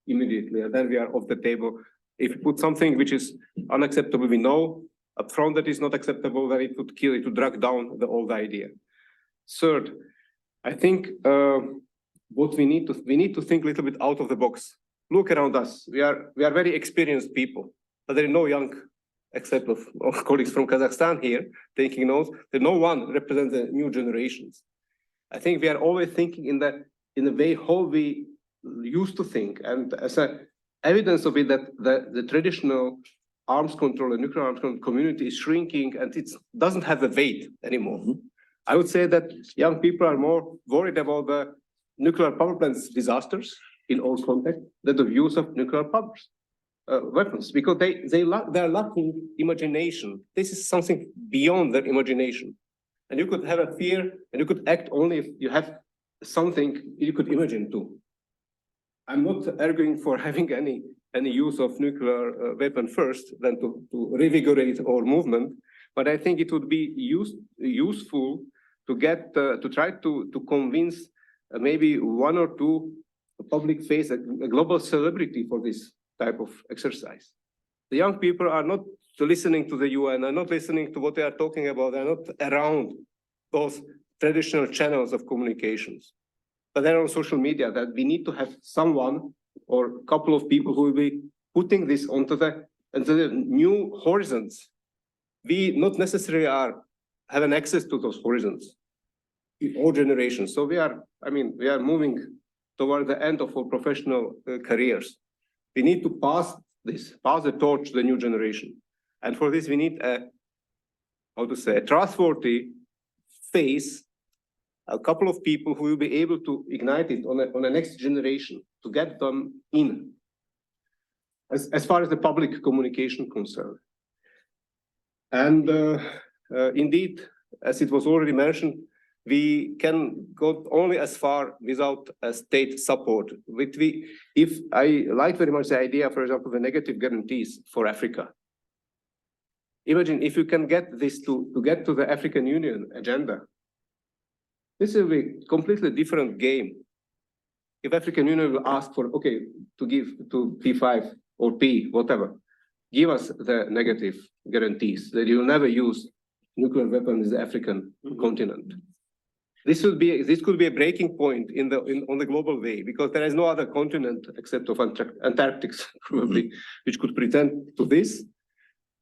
immediately, and then we are off the table. If you put something which is unacceptable, we know upfront that is not acceptable, then it would kill, it would drag down the old idea. Third, I think what we need to think a little bit out of the box. Look around us. We are very experienced people, but there are no young, except of colleagues from Kazakhstan here taking notes. There no one represents the new generations. I think we are always thinking in the way how we used to think, and as a evidence of it that the traditional arms control and nuclear arms control community is shrinking and it doesn't have a weight anymore. I would say that young people are more worried about the nuclear power plants disasters in all contexts than the use of nuclear powers. Weapons, because they are lacking imagination. This is something beyond their imagination. And you could have a fear and you could act only if you have something you could imagine too. I'm not arguing for having any use of nuclear weapon first than to revigorate our movement, but I think it would be useful to get to try to convince maybe one or two public face, a global celebrity for this type of exercise. The young people are not listening to the UN, are not listening to what they are talking about, they're not around those traditional channels of communications. But they're on social media, that we need to have someone or a couple of people who will be putting this onto the new horizons. We not necessarily have an access to those horizons in all generations. So we are moving toward the end of our professional careers. We need to pass the torch to the new generation. And for this, we need a trustworthy face, a couple of people who will be able to ignite it on the next generation, to get them in, as far as the public communication concerned. And indeed, as it was already mentioned, we can go only as far without state support. If I like very much the idea, for example, the negative guarantees for Africa. Imagine if you can get this to get to the African Union agenda. This will be a completely different game. If African Union will ask for, okay, to give to P5 or P, whatever, give us the negative guarantees that you will never use nuclear weapons in the African continent. This could be a breaking point on the global way, because there is no other continent except of Antarctica, probably, which could pretend to this.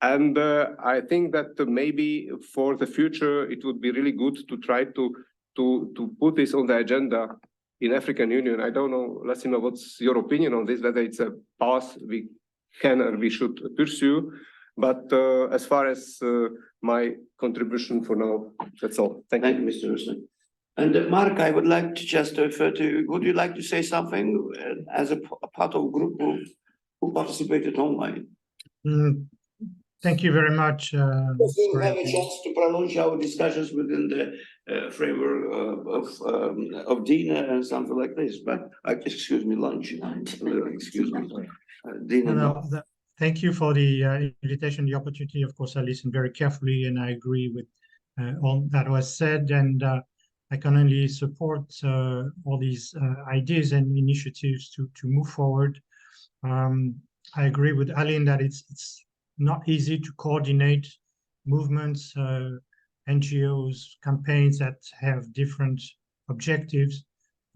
And I think that maybe for the future, it would be really good to try to put this on the agenda in African Union. I don't know, Lassima, what's your opinion on this, whether it's a path we can or we should pursue. But as far as my contribution for now, that's all. Thank you. Thank you, Mr. Ruslan. And Mark, I would like to just refer to, would you like to say something as a part of a group who participated online? Thank you very much. We have a chance to prolong our discussions within the framework of dinner and something like this, but excuse me, lunch. Excuse me, dinner. Thank you for the invitation, the opportunity. Of course, I listened very carefully and I agree with all that was said, and I can only support all these ideas and initiatives to move forward. I agree with Aline that it's not easy to coordinate movements, NGOs, campaigns that have different objectives.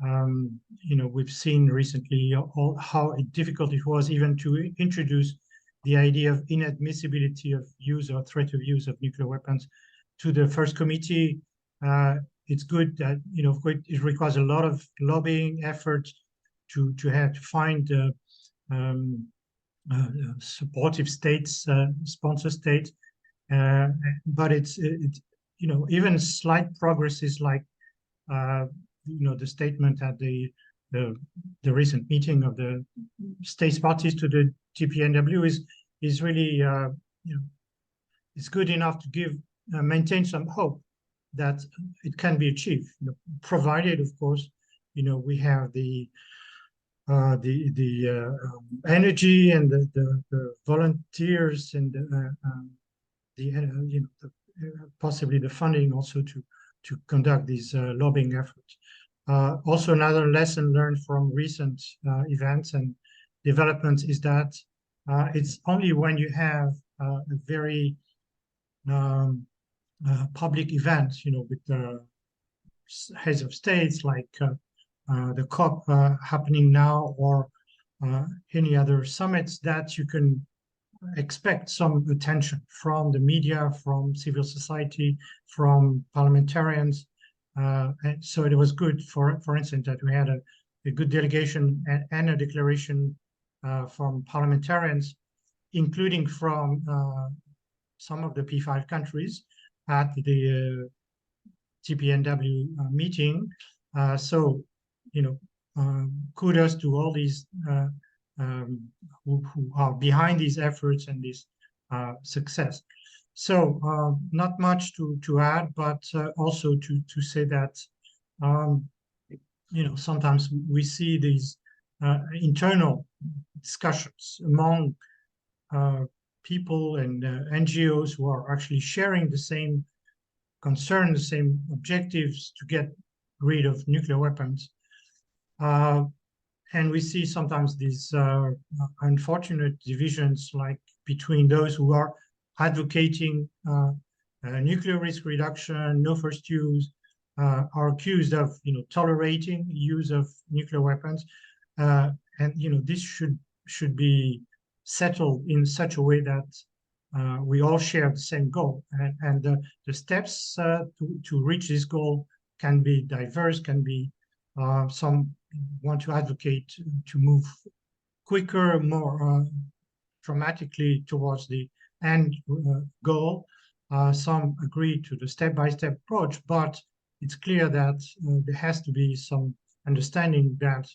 We've seen recently how difficult it was even to introduce the idea of inadmissibility of use or threat of use of nuclear weapons to the first committee. It's good that, of course, it requires a lot of lobbying effort to find supportive states, sponsor states, but it's even slight progresses like the statement at the recent meeting of the states parties to the TPNW is really it's good enough to maintain some hope that it can be achieved, provided, of course, we have the energy and the volunteers and possibly the funding also to conduct these lobbying efforts. Also, another lesson learned from recent events and developments is that it's only when you have a very public event, with the heads of states like the COP happening now, or any other summits, that you can expect some attention from the media, from civil society, from parliamentarians. And so it was good, for instance, that we had a good delegation and a declaration from parliamentarians, including from some of the P5 countries at the TPNW meeting. So, kudos to all these who are behind these efforts and this success. So not much to add, but also to say that sometimes we see these internal discussions among people and NGOs who are actually sharing the same concern, the same objectives to get rid of nuclear weapons. And we see sometimes these unfortunate divisions, like between those who are advocating nuclear risk reduction, no first use, are accused of tolerating use of nuclear weapons, and this should be settled in such a way that we all share the same goal, and the steps to reach this goal can be diverse, can be some want to advocate to move quicker, more dramatically towards the end goal. Some agree to the step-by-step approach, but it's clear that there has to be some understanding that,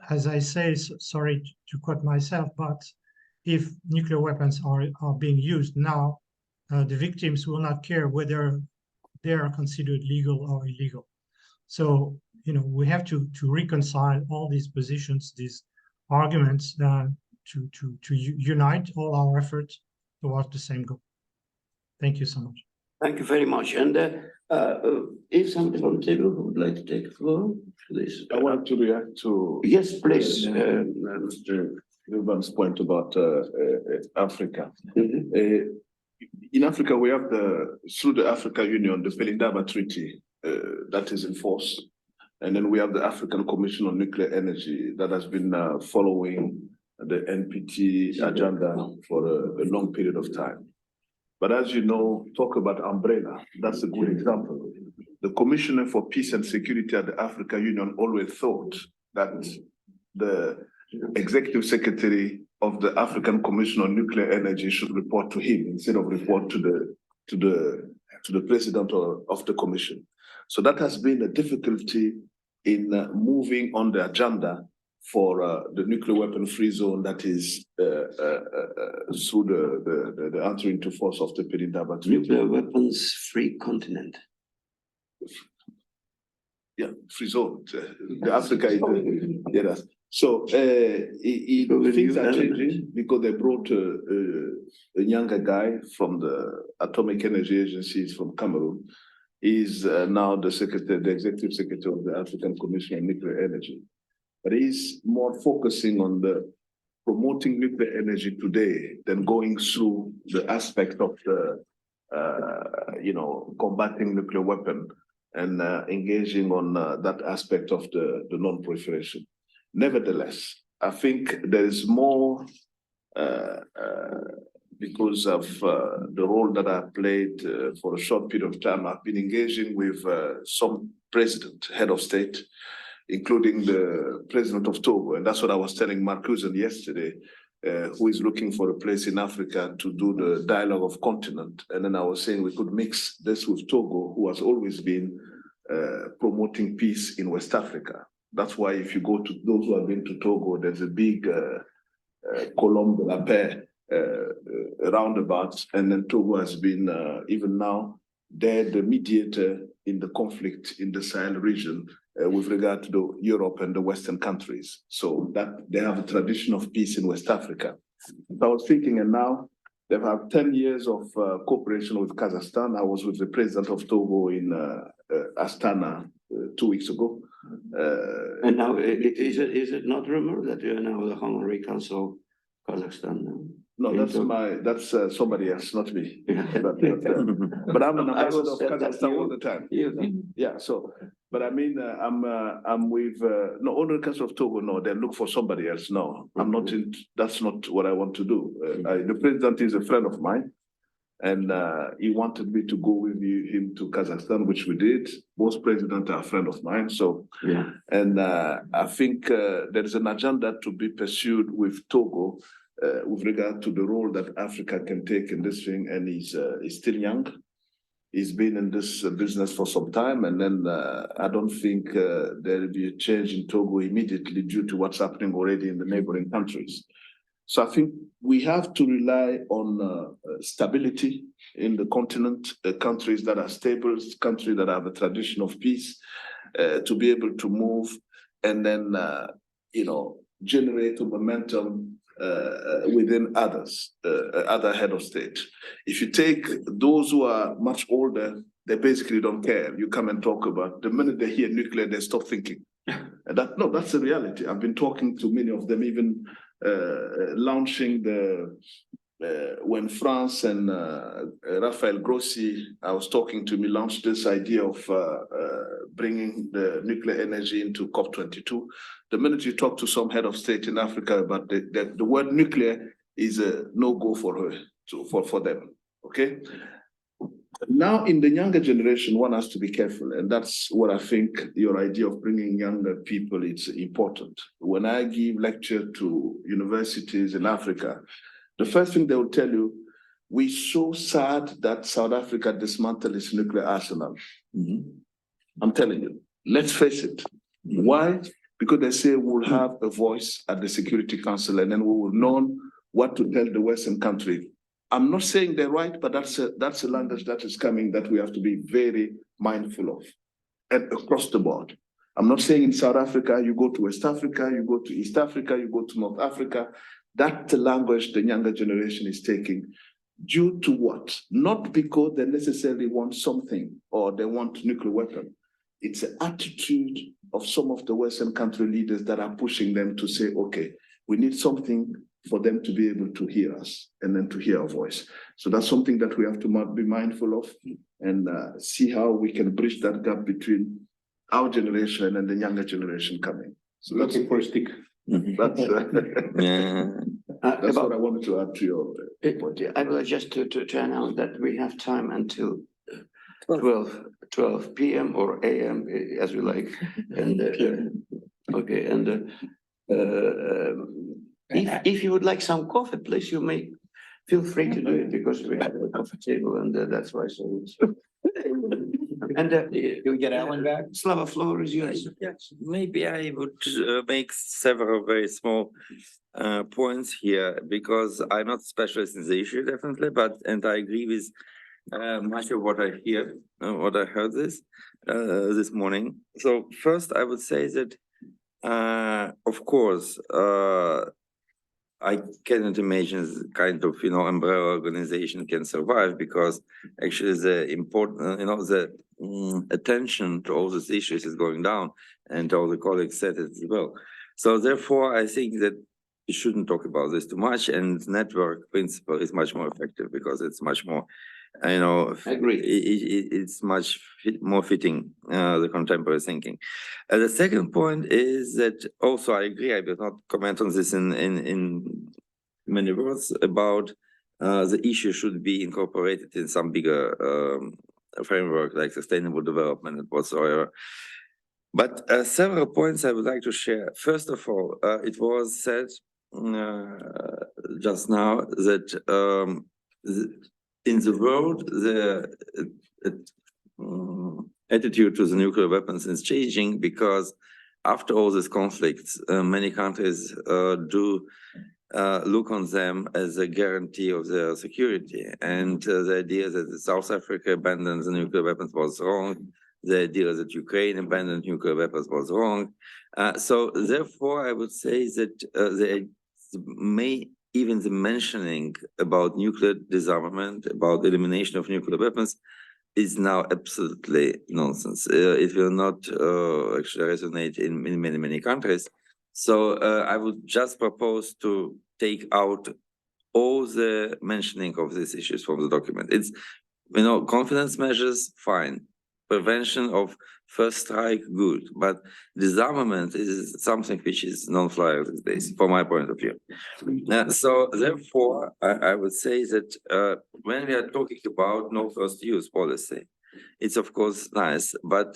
as I say, sorry to quote myself, but if nuclear weapons are being used now, the victims will not care whether they are considered legal or illegal. So, we have to reconcile all these positions, these arguments, to unite all our efforts towards the same goal. Thank you so much. Thank you very much. And is somebody from the table who would like to take the floor to this? I want to react to. Yes, please. Mr. Ruben's point about Africa. Mhm. In Africa, we have through the Africa Union, the Pelindaba Treaty that is in force. And then we have the African Commission on Nuclear Energy that has been following the NPT agenda for a long period of time. But as you know, talk about umbrella, that's a good example. The Commissioner for Peace and Security at the Africa Union always thought that the Executive Secretary of the African Commission on Nuclear Energy should report to him instead of report to the President of the Commission. So that has been a difficulty in moving on the agenda for the nuclear weapon free zone that is through the entry into force of the Pelindaba Treaty. Nuclear weapons free continent. Yeah, free zone. The Africa is yes. So things are changing because they brought a younger guy from the Atomic Energy Agency from Cameroon. He's now the executive secretary of the African Commission on Nuclear Energy. But he's more focusing on the promoting nuclear energy today than going through the aspect of the combating nuclear weapon and engaging on that aspect of the non-proliferation. Nevertheless, I think there is more because of the role that I played for a short period of time. I've been engaging with some president, head of state, including the president of Togo. And that's what I was telling Marcusen yesterday, who is looking for a place in Africa to do the dialogue of continent. And then I was saying we could mix this with Togo, who has always been promoting peace in West Africa. That's why if you go to those who have been to Togo, there's a big Colombe de la Paix roundabout. And then Togo has been, even now, they're the mediator in the conflict in the Sahel region with regard to Europe and the Western countries. So that they have a tradition of peace in West Africa. I was thinking, and now they've had 10 years of cooperation with Kazakhstan. I was with the president of Togo in Astana 2 weeks ago. And now, is it not rumored that you are now the Honorary Consul of Kazakhstan? No, that's somebody else, not me. But I'm an ambassador of Kazakhstan all the time. Yeah. So, but I mean, I'm with no Honorary Consul of Togo. No, they look for somebody else. No, I'm not in. That's not what I want to do. The president is a friend of mine. And he wanted me to go with him to Kazakhstan, which we did. Both presidents are a friend of mine. So, Yeah. and I think there is an agenda to be pursued with Togo with regard to the role that Africa can take in this thing. And he's still young. He's been in this business for some time. And then I don't think there will be a change in Togo immediately due to what's happening already in the neighboring countries. So I think we have to rely on stability in the continent, countries that are stable, countries that have a tradition of peace, to be able to move and then, generate a momentum within others, other head of state. If you take those who are much older, they basically don't care. You come and talk about, the minute they hear nuclear, they stop thinking. And that's the reality. I've been talking to many of them, even launching when France and Rafael Grossi, I was talking to him, he launched this idea of bringing the nuclear energy into COP22. The minute you talk to some head of state in Africa about the word nuclear is a no-go for them, okay? Now, in the younger generation, one has to be careful, and that's what I think your idea of bringing younger people is important. When I give lecture to universities in Africa, the first thing they will tell you, we're so sad that South Africa dismantled its nuclear arsenal. I'm telling you, let's face it. Why? Because they say we'll have a voice at the Security Council, and then we will know what to tell the Western country. I'm not saying they're right, but that's a language that is coming that we have to be very mindful of, and across the board. I'm not saying in South Africa, you go to West Africa, you go to East Africa, you go to North Africa. That's the language the younger generation is taking. Due to what? Not because they necessarily want something or they want nuclear weapon. It's an attitude of some of the Western country leaders that are pushing them to say, okay, we need something for them to be able to hear us and then to hear our voice. So that's something that we have to be mindful of and see how we can bridge that gap between our generation and the younger generation coming. So that's Looking for a stick. that's About what I wanted to add to your point. I would like just to announce that we have time until 12 p.m. or a.m. as we like. And okay, and if you would like some coffee, please, you may feel free to do it because we have a coffee table, and that's why. So. And you get Alan back? Slava, floor is yours. Yes, maybe I would make several very small points here because I'm not specialist in the issue, definitely, and I agree with much of what I hear, what I heard this morning. So first, I would say that, of course, I cannot imagine the kind of umbrella organization can survive because actually the important the attention to all these issues is going down, and all the colleagues said it as well. So therefore, I think that we shouldn't talk about this too much, and network principle is much more effective because it's much more, I agree. It's much more fitting the contemporary thinking. The second point is that also I agree. I will not comment on this in many words about the issue should be incorporated in some bigger framework like sustainable development and whatsoever. But several points I would like to share. First of all, it was said just now that in the world, the attitude to the nuclear weapons is changing because after all these conflicts, many countries do look on them as a guarantee of their security. And the idea that South Africa abandoned the nuclear weapons was wrong. The idea that Ukraine abandoned nuclear weapons was wrong. So therefore, I would say that even the mentioning about nuclear disarmament, about the elimination of nuclear weapons, is now absolutely nonsense. It will not actually resonate in many, many countries. So I would just propose to take out all the mentioning of these issues from the document. It's, confidence measures, fine. prevention of first strike, good, but disarmament is something which is non-flyer these days, from my point of view. So therefore, I would say that when we are talking about no first use policy, it's of course nice, but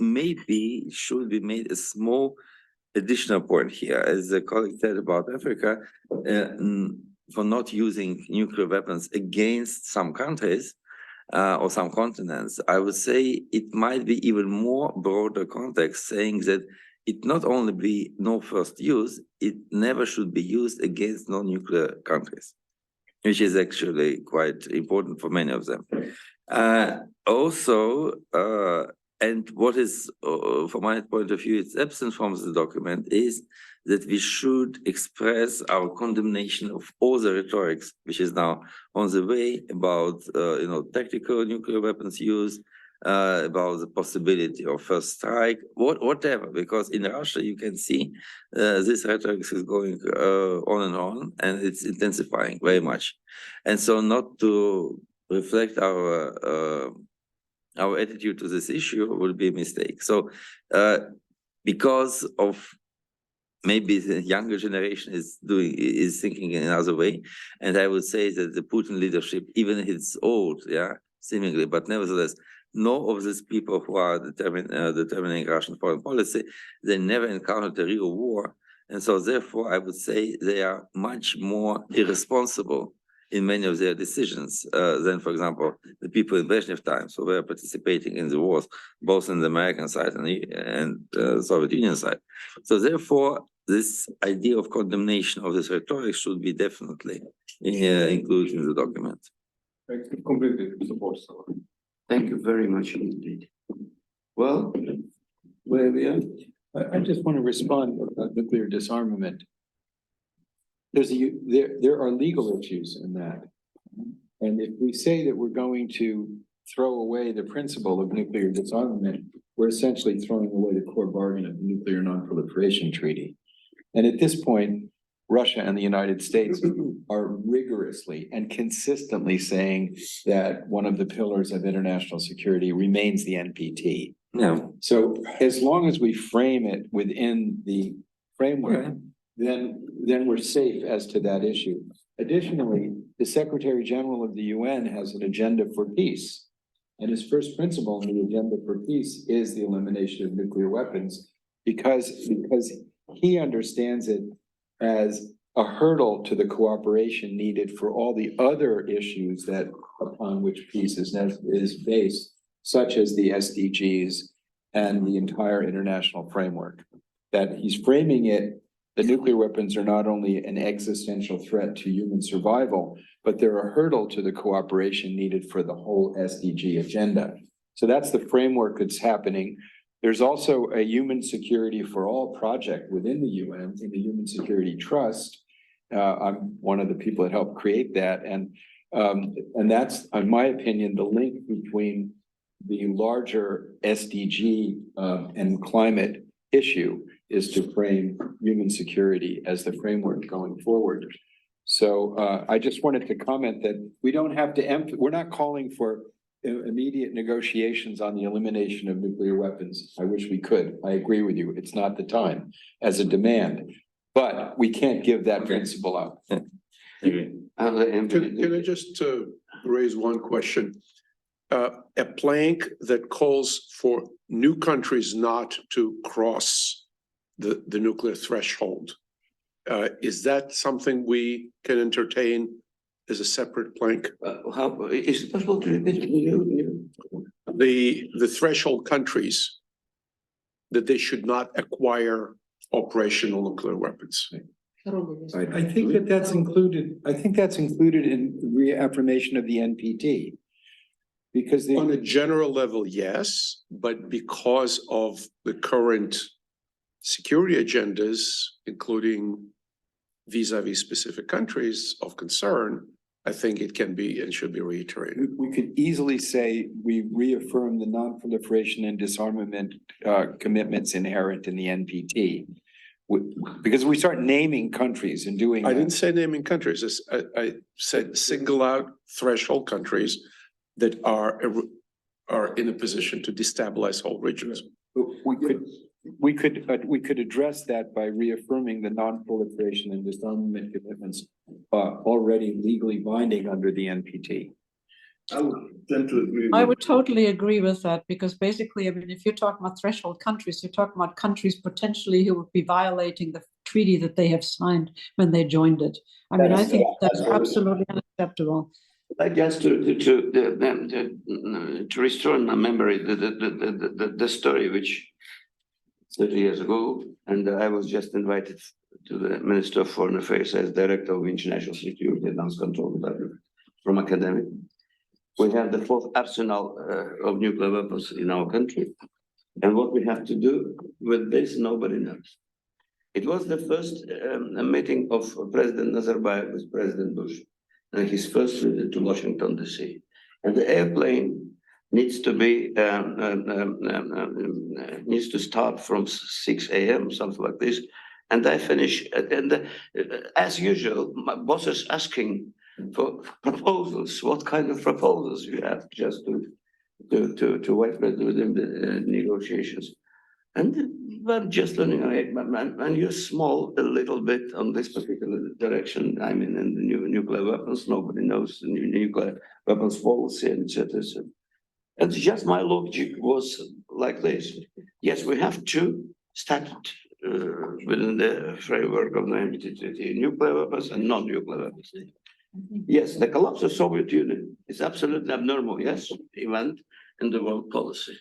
maybe it should be made a small additional point here, as the colleague said about Africa, for not using nuclear weapons against some countries or some continents. I would say it might be even more broader context, saying that it not only be no first use, it never should be used against non-nuclear countries, which is actually quite important for many of them. Also, and what is, from my point of view, it's absent from the document, is that we should express our condemnation of all the rhetorics, which is now on the way about, tactical nuclear weapons use, about the possibility of first strike, whatever, because in Russia, you can see this rhetoric is going on, and it's intensifying very much. And so not to reflect our attitude to this issue would be a mistake. So because of maybe the younger generation is thinking in another way, and I would say that the Putin leadership, even if it's old, seemingly, but nevertheless, no of these people who are determining Russian foreign policy, they never encountered a real war, and so therefore I would say they are much more irresponsible in many of their decisions than, for example, the people in Brezhnev times who were participating in the wars, both in the American side and Soviet Union side. So therefore, this idea of condemnation of this rhetoric should be definitely included in the document. I completely support. Thank you very much indeed. Well, where we are? I just want to respond about nuclear disarmament. There are legal issues in that. And if we say that we're going to throw away the principle of nuclear disarmament, we're essentially throwing away the core bargain of the Nuclear Non-Proliferation Treaty. And at this point, Russia and the United States are rigorously and consistently saying that one of the pillars of international security remains the NPT. No. So as long as we frame it within the framework, then we're safe as to that issue. Additionally, the Secretary General of the UN has an agenda for peace. And his first principle in the agenda for peace is the elimination of nuclear weapons because he understands it as a hurdle to the cooperation needed for all the other issues that upon which peace is based, such as the SDGs and the entire international framework. That he's framing it, the nuclear weapons are not only an existential threat to human survival, but they're a hurdle to the cooperation needed for the whole SDG agenda. So that's the framework that's happening. There's also a human security for all project within the UN, in the Human Security Trust. I'm one of the people that helped create that. And that's, in my opinion, the link between the larger SDG and climate issue is to frame human security as the framework going forward. So I just wanted to comment that we don't have to, we're not calling for immediate negotiations on the elimination of nuclear weapons. I wish we could. I agree with you. It's not the time as a demand, but we can't give that principle up. Can I just raise one question? A plank that calls for new countries not to cross the nuclear threshold. Is that something we can entertain as a separate plank? How is it possible to repeat? The threshold countries that they should not acquire operational nuclear weapons. I think that's included. I think that's included in the reaffirmation of the NPT. Because on a general level, yes, but because of the current security agendas, including vis-a-vis specific countries of concern, I think it can be and should be reiterated. We could easily say we reaffirm the non-proliferation and disarmament commitments inherent in the NPT. Because we start naming countries and doing I didn't say naming countries. I said single out threshold countries that are are in a position to destabilize whole regions. We could address that by reaffirming the non-proliferation and disarmament commitments already legally binding under the NPT. I would tend to agree. I would totally agree with that, because basically, I mean, if you're talking about threshold countries, you're talking about countries potentially who would be violating the treaty that they have signed when they joined it. I mean, I think that's absolutely unacceptable. Like just to restore in my memory the story which 30 years ago, and I was just invited to the Minister of Foreign Affairs as Director of International Security and Arms Control from academic. We have the 4th arsenal of nuclear weapons in our country. And what we have to do with this, nobody knows. It was the first meeting of President Nazarbayev with President Bush, and his first visit to Washington, D.C. And the airplane needs to be needs to start from 6 a.m., something like this. And I finish, and as usual, my boss is asking for proposals. What kind of proposals you have, just to wait within the negotiations? And we're just learning, and you're small a little bit on this particular direction. I mean, in the nuclear weapons, nobody knows the nuclear weapons policy, etc. And just my logic was like this: yes, we have to start within the framework of the NPT treaty, nuclear weapons and non-nuclear weapons. Yes, the collapse of Soviet Union is absolutely abnormal, yes, event in the world policy.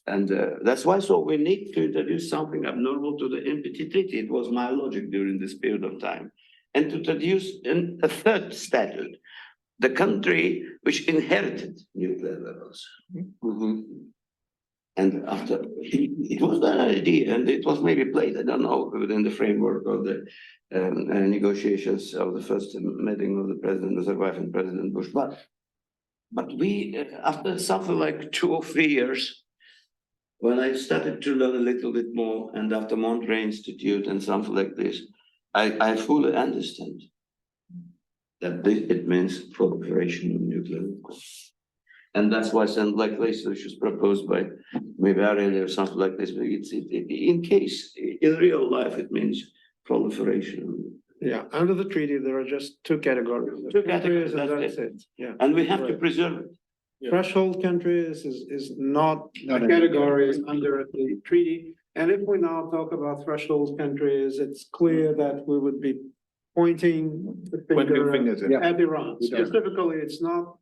And that's why so we need to introduce something abnormal to the NPT treaty. It was my logic during this period of time. And to introduce a 3rd statute, the country which inherited nuclear weapons. And after, it was an idea, and it was maybe played, I don't know, within the framework of the negotiations of the first meeting of the President Nazarbayev and President Bush. But we, after something like 2 or 3 years, when I started to learn a little bit more, and after Monterey Institute and something like this, I fully understand that it means proliferation of nuclear weapons. And that's why something like this, which was proposed by maybe Ariel or something like this, but in case, in real life, it means proliferation. Yeah, under the treaty, there are just 2 categories. Two categories, and that's that's it. Yeah. And we have to Right. preserve it. Threshold countries is not a category under the treaty. And if we now talk about threshold countries, it's clear that we would be pointing the finger at Iran. Specifically, it's not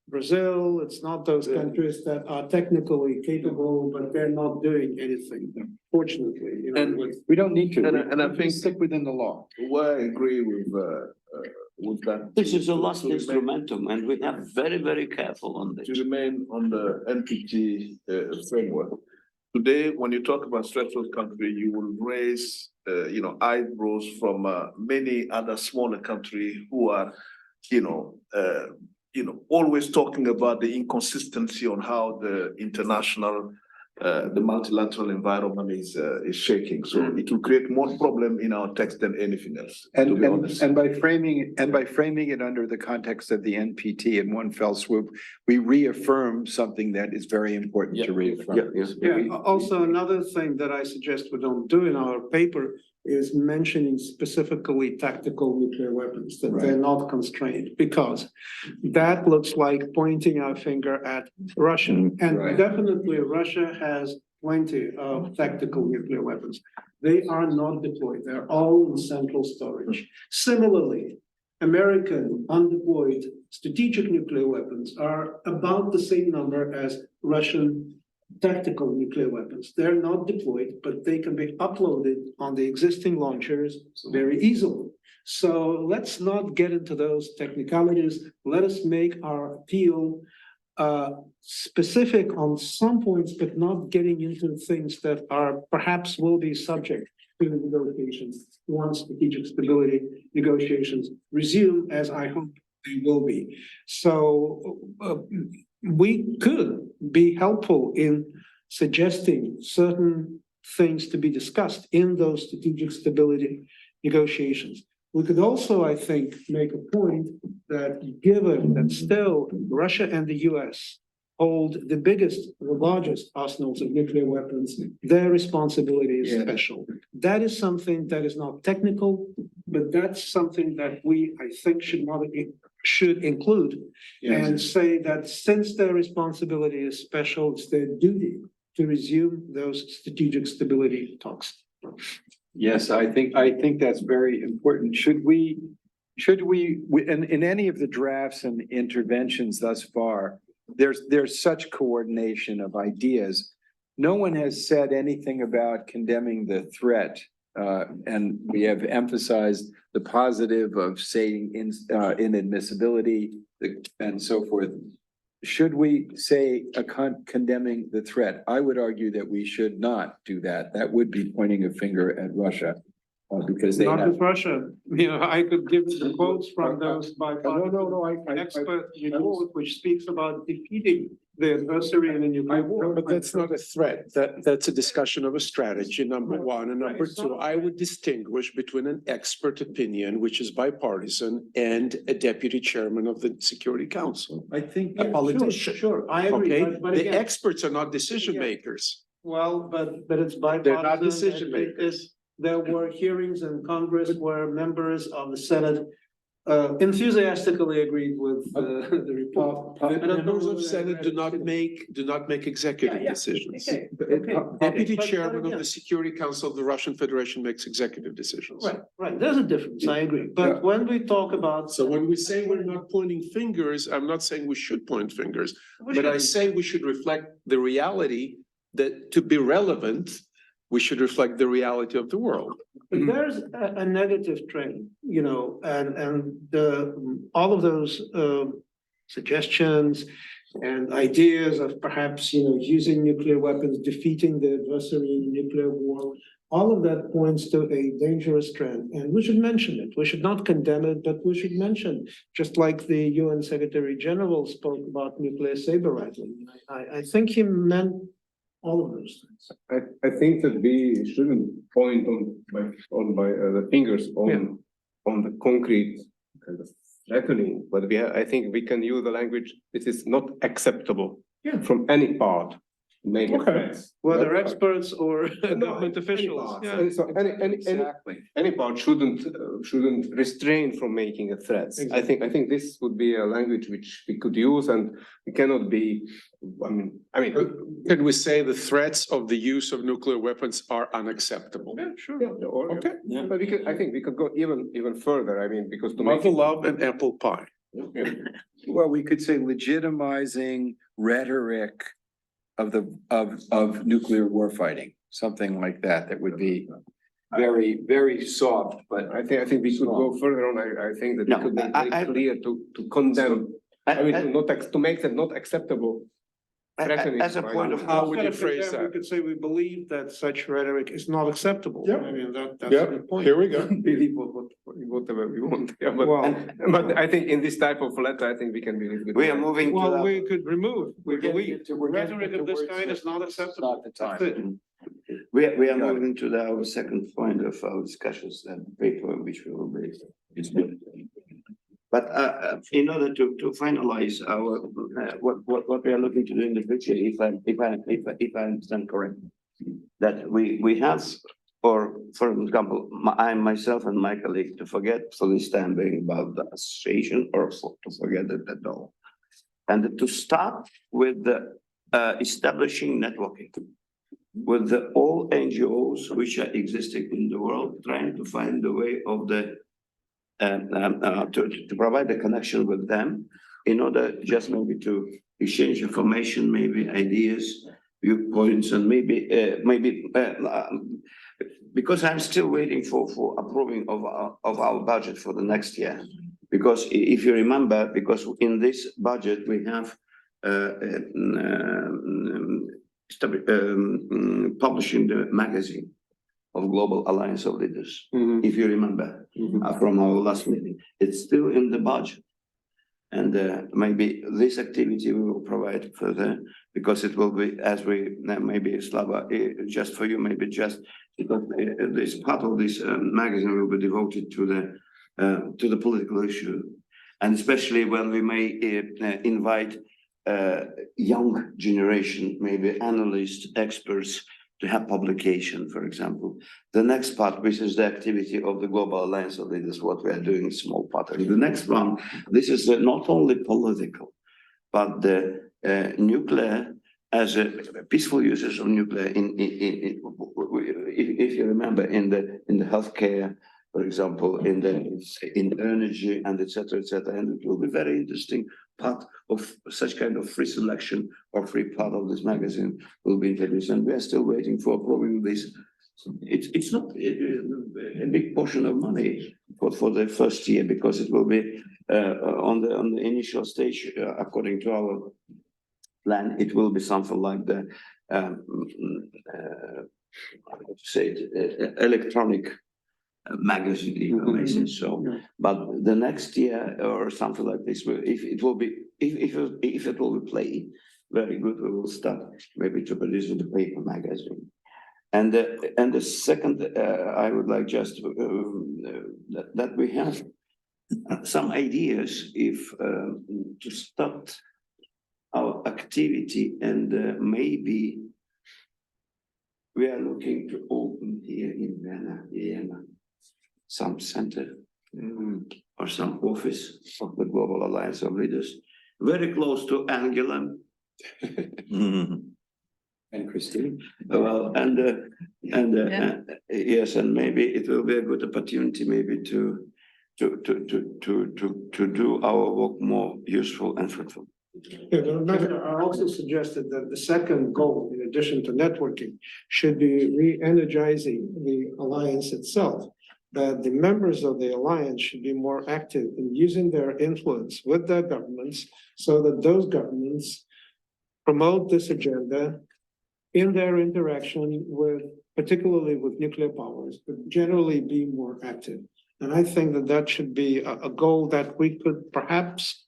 Brazil, it's not those countries that are technically capable, but they're not doing anything, fortunately. You know, And We don't need to. And I think stick within the law. where I agree with that. This is the last to remain- instrumentum, and we have very, very careful on this. To remain on the NPT framework. Today, when you talk about threshold country, you will raise, eyebrows from many other smaller countries who are, always talking about the inconsistency on how the international, the multilateral environment is shaking. So it will create more problem in our text than anything else, to be honest. And by framing it under the context of the NPT in one fell swoop, we reaffirm something that is very important to reaffirm. Yeah, also another thing that I suggest we don't do in our paper is mentioning specifically tactical nuclear weapons, that they're not constrained, because that looks like pointing our finger at Russia. And definitely Russia has plenty of tactical nuclear weapons. They are not deployed. They're all in central storage. Similarly, American undeployed strategic nuclear weapons are about the same number as Russian tactical nuclear weapons. They're not deployed, but they can be uploaded on the existing launchers very easily. So let's not get into those technicalities. Let us make our appeal specific on some points, but not getting into things that are perhaps will be subject to the negotiations once strategic stability negotiations resume, as I hope they will be. So we could be helpful in suggesting certain things to be discussed in those strategic stability negotiations. We could also, I think, make a point that given that still Russia and the US hold the biggest, the largest arsenals of nuclear weapons, their responsibility is Yeah. special. That is something that is not technical, but that's something that we, I think, should include and say that since their responsibility is special, it's their duty to resume those strategic stability talks. Yes, I think that's very important. Should we, in any of the drafts and interventions thus far, there's such coordination of ideas. No one has said anything about condemning the threat. And we have emphasized the positive of saying inadmissibility and so forth. Should we say condemning the threat? I would argue that we should not do that. That would be pointing a finger at Russia. Because they Not have. with Russia, you know, I could give the quotes from those I expert report, which speaks about defeating the adversary in a nuclear war. But that's not a threat. That's a discussion of a strategy, number one. And number two, I would distinguish between an expert opinion, which is bipartisan, and a deputy chairman of the Security Council. I think. A politician. Sure, I agree. Okay, But the again, experts are not decision makers. well, but it's bipartisan. They're not decision and makers. There were hearings in Congress where members of the Senate enthusiastically agreed with the report. The members of Senate do not make executive decisions. Deputy chairman of the Security Council of the Russian Federation makes executive decisions. Right, there's a difference, I agree, but when we talk about. So when we say we're not pointing fingers, I'm not saying we should point fingers, but I say we should reflect the reality that to be relevant, we should reflect the reality of the world. But there's a negative trend, you know, and all of those suggestions and ideas of perhaps, you know, using nuclear weapons, defeating the adversary in the nuclear war, all of that points to a dangerous trend, and we should mention it. We should not condemn it, but we should mention, just like the UN Secretary General spoke about nuclear saber rattling. I think he meant all of those things. I think that we shouldn't point by the fingers on the concrete kind of threatening, but I think we can use the language. It is not acceptable from any part. Whether experts or government officials. So any part shouldn't restrain from making a threat. Exactly. I think this would be a language which we could use, and we cannot be. I mean, Can we say the threats of the use of nuclear weapons are unacceptable? Yeah, sure. Okay. But I think we could go even further. I mean, because to make Mother love and apple pie. Well, we could say legitimizing rhetoric of nuclear warfighting, something like that, that would be very, very soft, but I think we could go further on. I think that No, we could make very clear to condemn. I mean, to make them not acceptable. As a point of. How would you phrase We that? could say we believe that such rhetoric is not acceptable. Yeah. I mean, that's a Yeah, good point. here we go. Believe whatever we want. Yeah, Well, but I think in this type of letter, I think we can be a little bit. We are moving to. well, the- we could remove, we believe, we're getting rhetoric into of this words kind that is not it's acceptable. not the time. That's it. We are moving to our second point of our discussions and paper, which we will be. But in order to finalize our what we are looking to do in the future, if I understand correctly, that we have, or for example, I myself and my colleague to forget for this time being about the association or to forget it at all, and to start with the establishing networking with the all NGOs which are existing in the world, trying to find the way of the to provide a connection with them in order just maybe to exchange information, maybe ideas, viewpoints, and maybe because I'm still waiting for approving of our budget for the next year. Because if you remember, because in this budget we have publishing the magazine of Global Alliance of Leaders, if you remember from our last meeting. It's still in the budget. And maybe this activity we will provide further because it will be, as we maybe Slava, just for you, maybe just because this part of this magazine will be devoted to the political issue. And especially when we may invite young generation, maybe analysts, experts, to have publication, for example. The next part, which is the activity of the Global Alliance of Leaders, what we are doing, small part. And the next one, this is not only political, but the nuclear as a peaceful usage of nuclear if you remember in the healthcare, for example, in energy and etc. And it will be very interesting part of such kind of free selection or free part of this magazine will be introduced, and we are still waiting for approving this. It's not a big portion of money for the first year because it will be on the initial stage according to our plan. It will be something like the electronic magazine, if I may say so. But the next year or something like this, if it will be played very good, we will start maybe to produce the paper magazine. And the second, I would like just that we have some ideas if to start our activity, and maybe we are looking to open here in Vienna, some center or some office of the Global Alliance of Leaders, very close to Angela And Christine. Well, yes, and maybe it will be a good opportunity, maybe to do our work more useful and fruitful. Yeah, I also suggested that the second goal, in addition to networking, should be re-energizing the alliance itself. That the members of the alliance should be more active in using their influence with their governments so that those governments promote this agenda in their interaction with, particularly with nuclear powers, but generally be more active. And I think that that should be a goal that we could perhaps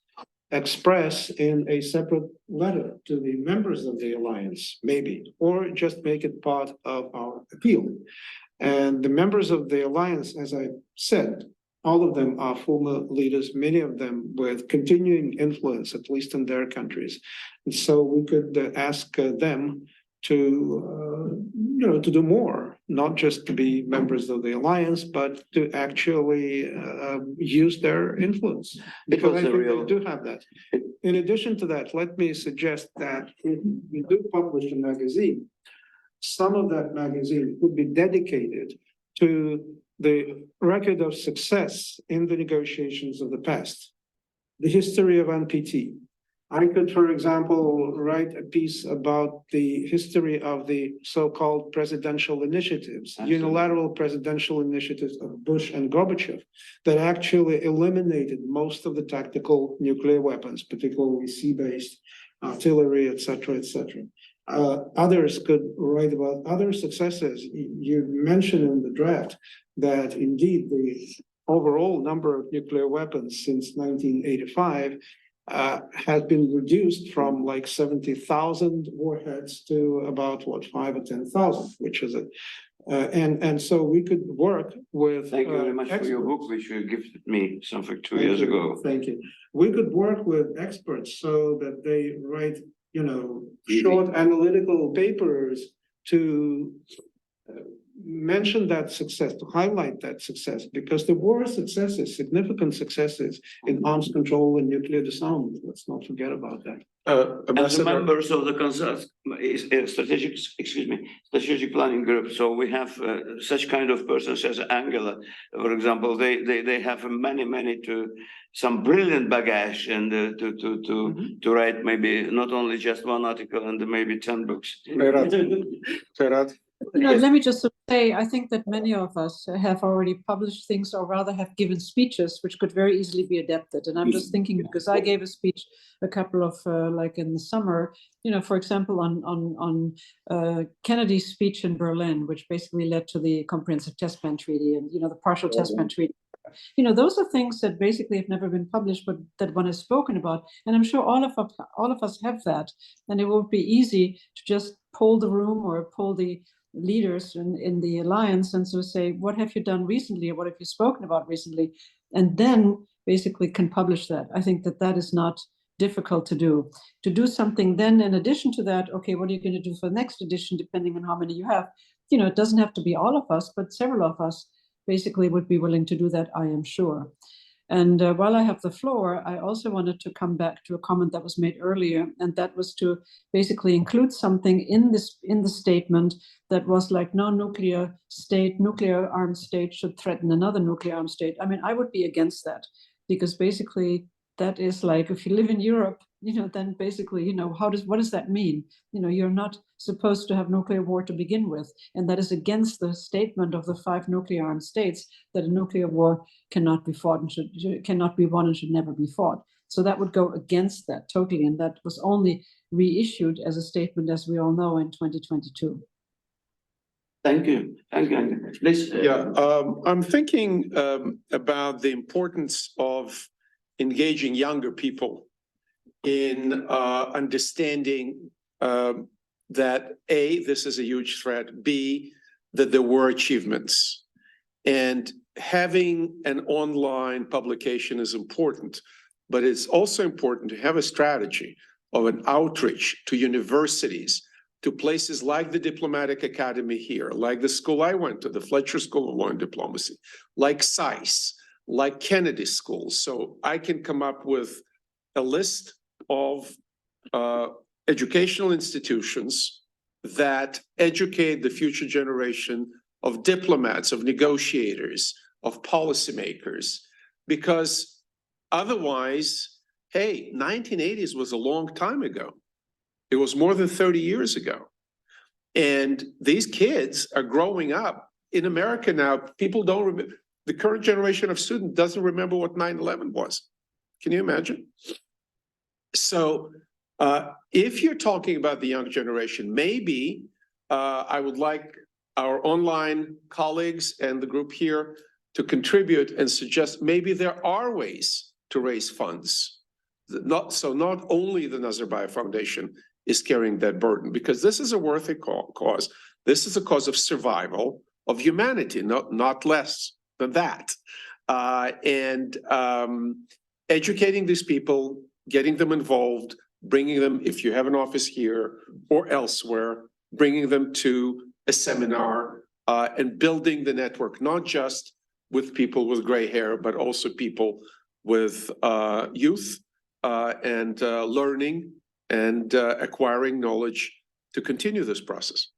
express in a separate letter to the members of the alliance, maybe, or just make it part of our appeal. And the members of the alliance, as I said, all of them are former leaders, many of them with continuing influence, at least in their countries. And so we could ask them to to do more, not just to be members of the alliance, but to actually use their influence. Because I think they do have that. In addition to that, let me suggest that if we do publish a magazine, some of that magazine could be dedicated to the record of success in the negotiations of the past, the history of NPT. I could, for example, write a piece about the history of the so-called presidential initiatives, unilateral presidential initiatives of Bush and Gorbachev, that actually eliminated most of the tactical nuclear weapons, particularly sea-based artillery, etc., etc. Others could write about other successes. You mentioned in the draft that indeed the overall number of nuclear weapons since 1985 has been reduced from like 70,000 warheads to about 5 or 10,000, which is a and so we could work with. Thank you very much for your book, which you gifted me something 2 years ago. Thank you. We could work with experts so that they write, short analytical papers to mention that success, to highlight that success, because there were successes, significant successes in arms control and nuclear disarmament. Let's not forget about that. As members of the strategic planning group, so we have such kind of persons as Angela, for example. They have many some brilliant baggage and to write maybe not only just one article and maybe 10 books. Ferhat. Let me just say, I think that many of us have already published things, or rather have given speeches, which could very easily be adapted. And I'm just thinking, because I gave a speech a couple of, like in the summer, for example, on Kennedy's speech in Berlin, which basically led to the Comprehensive Test Ban Treaty and, the Partial Test Ban Treaty. Those are things that basically have never been published, but that one has spoken about. And I'm sure all of us have that. And it won't be easy to just poll the room or poll the leaders in the alliance and so say, what have you done recently, or what have you spoken about recently, and then basically can publish that. I think that is not difficult to do. To do something then in addition to that, okay, what are you going to do for the next edition, depending on how many you have? You know, it doesn't have to be all of us, but several of us basically would be willing to do that, I am sure. And while I have the floor, I also wanted to come back to a comment that was made earlier, and that was to basically include something in the statement that was like, no nuclear armed state should threaten another nuclear armed state. I mean, I would be against that, because basically that is like, if you live in Europe, you know, then basically, you know, what does that mean? You know, you're not supposed to have nuclear war to begin with. And that is against the statement of the 5 nuclear armed states that a nuclear war cannot be fought and cannot be won and should never be fought. So that would go against that totally. And that was only reissued as a statement, as we all know, in 2022. Thank you. Thank you. Please. I'm thinking about the importance of engaging younger people in understanding that A, this is a huge threat, B, that there were achievements. And having an online publication is important, but it's also important to have a strategy of an outreach to universities, to places like the Diplomatic Academy here, like the school I went to, the Fletcher School of Law and Diplomacy, like SAIS, like Kennedy School. So I can come up with a list of educational institutions that educate the future generation of diplomats, of negotiators, of policymakers, because otherwise, hey, 1980s was a long time ago. It was more than 30 years ago. And these kids are growing up in America now. People don't remember, the current generation of students doesn't remember what 9/11 was. Can you imagine? So if you're talking about the young generation, maybe I would like our online colleagues and the group here to contribute and suggest maybe there are ways to raise funds. Not only the Nazarbayev Foundation is carrying that burden, because this is a worthy cause. This is a cause of survival of humanity, not less than that. Educating these people, getting them involved, bringing them, if you have an office here or elsewhere, bringing them to a seminar and building the network, not just with people with gray hair, but also people with youth and learning and acquiring knowledge to continue this process.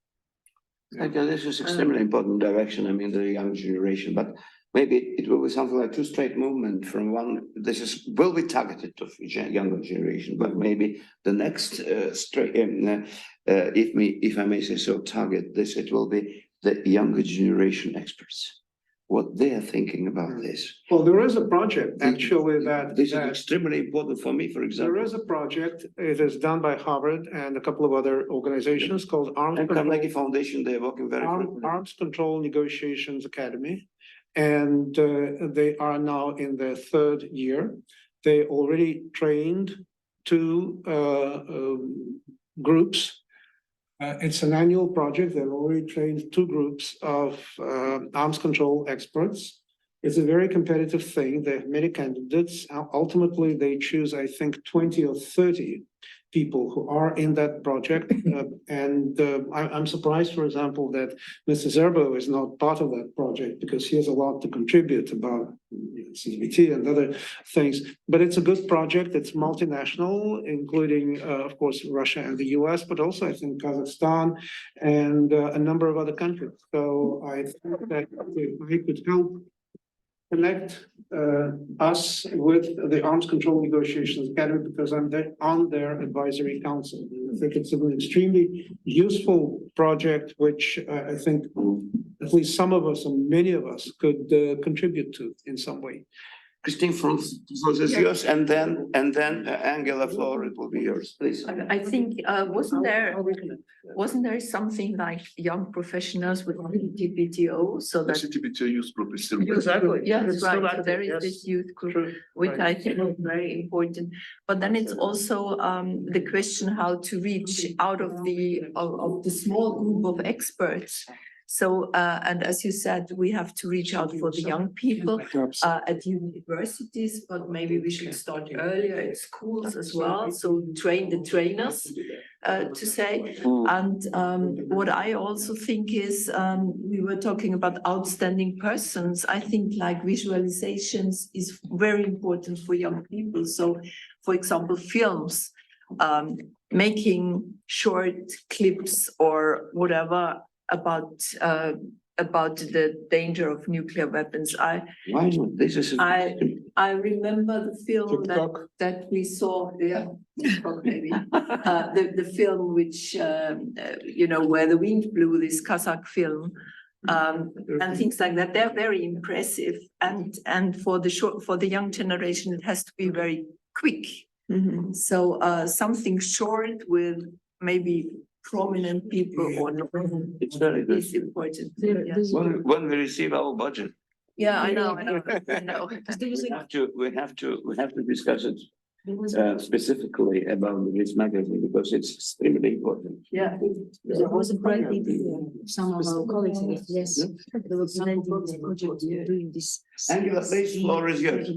Okay, this is extremely important direction. I mean, the young generation, but maybe it will be something like 2 straight movement from one. This will be targeted to younger generation, but maybe the next if I may say so, target this. It will be the younger generation experts, what they are thinking about this. Well, there is a project actually this is extremely important for me, for example. There is a project. It is done by Harvard and a couple of other organizations called Carnegie Foundation. They are working very Arms Control Negotiations Academy, and they are now in their 3rd year. They already trained 2 groups. It's an annual project. They've already trained 2 groups of arms control experts. It's a very competitive thing. They have many candidates. Ultimately, they choose, I think, 20 or 30 people who are in that project. I'm surprised, for example, that Mr. Zerbo is not part of that project, because he has a lot to contribute about CBT and other things. But it's a good project. It's multinational, including, of course, Russia and the US, but also, I think, Kazakhstan and a number of other countries. So I think that we could help connect us with the Arms Control Negotiations Academy, because I'm on their advisory council. I think it's an extremely useful project, which I think at least some of us, or many of us, could contribute to in some way. Christine, from is yours, and then Angela Floor, it will be yours, please. I think wasn't there something like young professionals with CTBTO, so that CTBTO youth group is still exactly, yeah, that's right. So active, there is yes. this youth group, True. which Right. I think is very important. But then it's also the question how to reach out of the small group of experts So, and as you said, we have to reach out for the young people at universities, but maybe we should start earlier at schools as well. So train the trainers, to say. And what I also think is, we were talking about outstanding persons. I think like visualizations is very important for young people. So, for example, films, making short clips or whatever about the danger of nuclear weapons. Why not? This is. I remember the film TikTok. that we saw, yeah, TikTok maybe, the film which, you know, where the wind blew, this Kazakh film, and things like that. They're very impressive, and for the young generation, it has to be very quick. So something short with maybe prominent people or not. It's very good. Is important. When we receive our budget. Yeah, I know. We have to discuss it specifically about this magazine because it's extremely important. Yeah. There was a great idea. Some of our colleagues, yes, they were presenting the project doing this. Angela, please, floor is yours.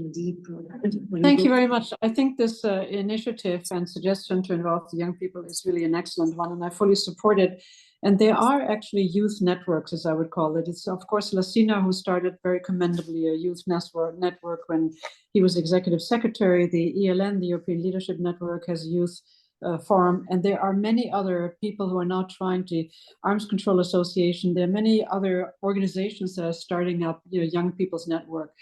Thank you very much. I think this initiative and suggestion to involve the young people is really an excellent one, and I fully support it. And there are actually youth networks, as I would call it. It's of course Lassina who started very commendably a youth network when he was executive secretary. The ELN, the European Leadership Network, has a youth forum, and there are many other people who are now trying to. Arms Control Association. There are many other organizations that are starting up, young people's network.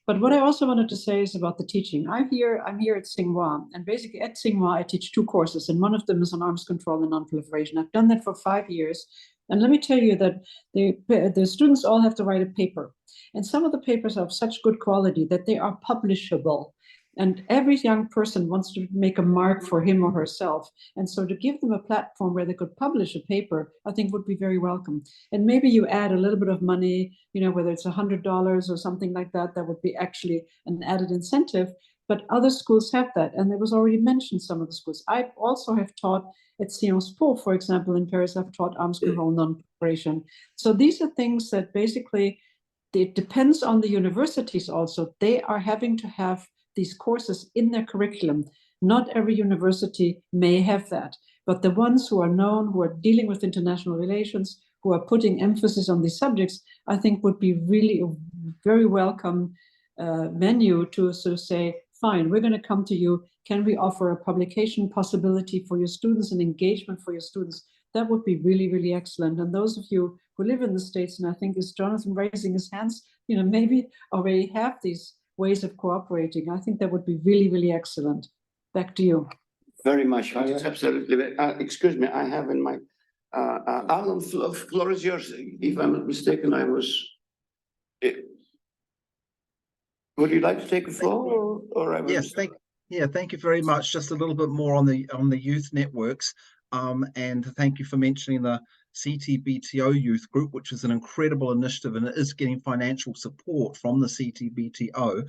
But what I also wanted to say is about the teaching. I'm here at Tsinghua, and basically at Tsinghua, I teach 2 courses, and one of them is on arms control and non-proliferation. I've done that for 5 years. And let me tell you that the students all have to write a paper. And some of the papers are of such good quality that they are publishable. And every young person wants to make a mark for him or herself. And so to give them a platform where they could publish a paper, I think would be very welcome. And maybe you add a little bit of money, whether it's $100 or something like that, that would be actually an added incentive. But other schools have that. And there was already mentioned some of the schools. I also have taught at Sciences Po, for example, in Paris, I've taught arms control non-proliferation. So these are things that basically, it depends on the universities also. They are having to have these courses in their curriculum. Not every university may have that, but the ones who are known, who are dealing with international relations, who are putting emphasis on these subjects, I think would be really a very welcome venue to sort of say, fine, we're going to come to you. Can we offer a publication possibility for your students and engagement for your students? That would be really, really excellent. And those of you who live in the States, and I think is Jonathan raising his hands, maybe already have these ways of cooperating. I think that would be really, really excellent. Back to you. Very much. Absolutely. Excuse me, I have in my Alan, floor is yours. If I'm not mistaken, I was. Would you like to take the floor, or I was? Yes, thank you very much. Just a little bit more on the youth networks, and thank you for mentioning the CTBTO youth group, which is an incredible initiative, and it is getting financial support from the CTBTO.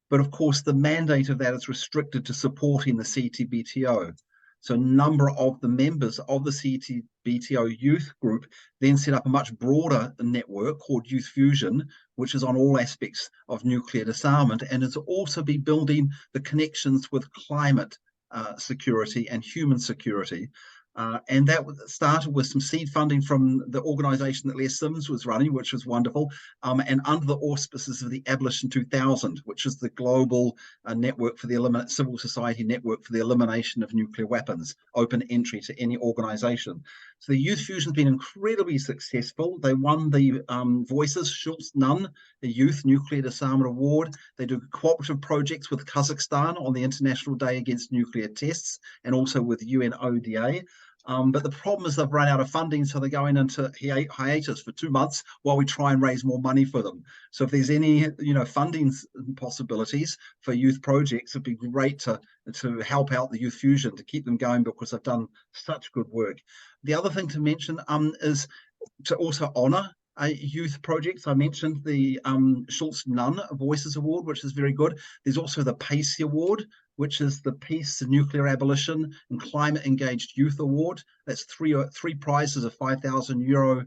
But of course, the mandate of that is restricted to supporting the CTBTO. So a number of the members of the CTBTO youth group then set up a much broader network called Youth Fusion, which is on all aspects of nuclear disarmament, and is also be building the connections with climate security and human security. And that started with some seed funding from the organization that Les Sims was running, which was wonderful, and under the auspices of the Abolition 2000, which is the global network for the civil society network for the elimination of nuclear weapons, open entry to any organization. So the Youth Fusion has been incredibly successful. They won the Voices Schulz-Nunn, the Youth Nuclear Disarmament Award. They do cooperative projects with Kazakhstan on the International Day Against Nuclear Tests, and also with UNODA. But the problem is they've run out of funding, so they're going into hiatus for 2 months while we try and raise more money for them. So if there's any, funding possibilities for youth projects, it'd be great to help out the Youth Fusion to keep them going, because they've done such good work. The other thing to mention is to also honour youth projects. I mentioned the Schulz-Nunn Voices Award, which is very good. There's also the PACE Award, which is the Peace, Nuclear Abolition and Climate Engaged Youth Award. That's three prizes of €5,000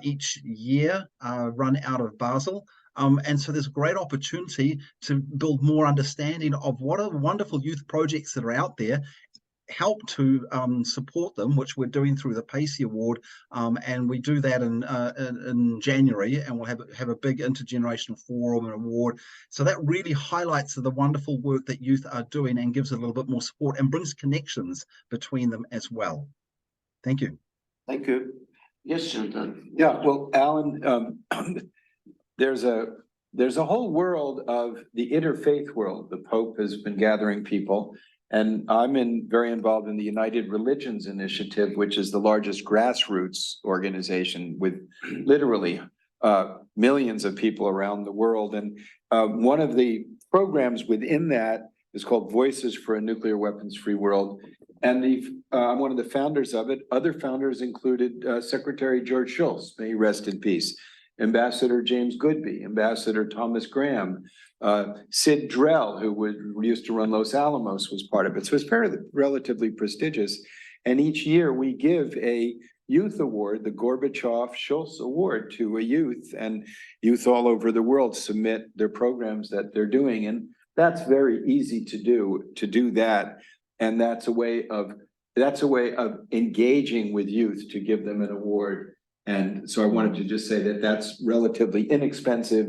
each year, run out of Basel. And so there's a great opportunity to build more understanding of what are the wonderful youth projects that are out there, help to support them, which we're doing through the Pacey Award, and we do that in January, and we'll have a big intergenerational forum and award. So that really highlights the wonderful work that youth are doing and gives it a little bit more support and brings connections between them as well. Thank you. Thank you. Yes, Chantal. Yeah, well, Alan, there's a whole world of the interfaith world. The Pope has been gathering people. And I'm very involved in the United Religions Initiative, which is the largest grassroots organization with literally millions of people around the world. And one of the programs within that is called Voices for a Nuclear Weapons-Free World. And I'm one of the founders of it. Other founders included Secretary George Shultz, may he rest in peace, Ambassador James Goodby, Ambassador Thomas Graham, Sid Drell, who used to run Los Alamos, was part of it. So it's relatively prestigious. And each year we give a youth award, the Gorbachev-Schultz Award, to a youth, and youth all over the world submit their programs that they're doing. And that's very easy to do that. And that's a way of engaging with youth, to give them an award. And so I wanted to just say that that's relatively inexpensive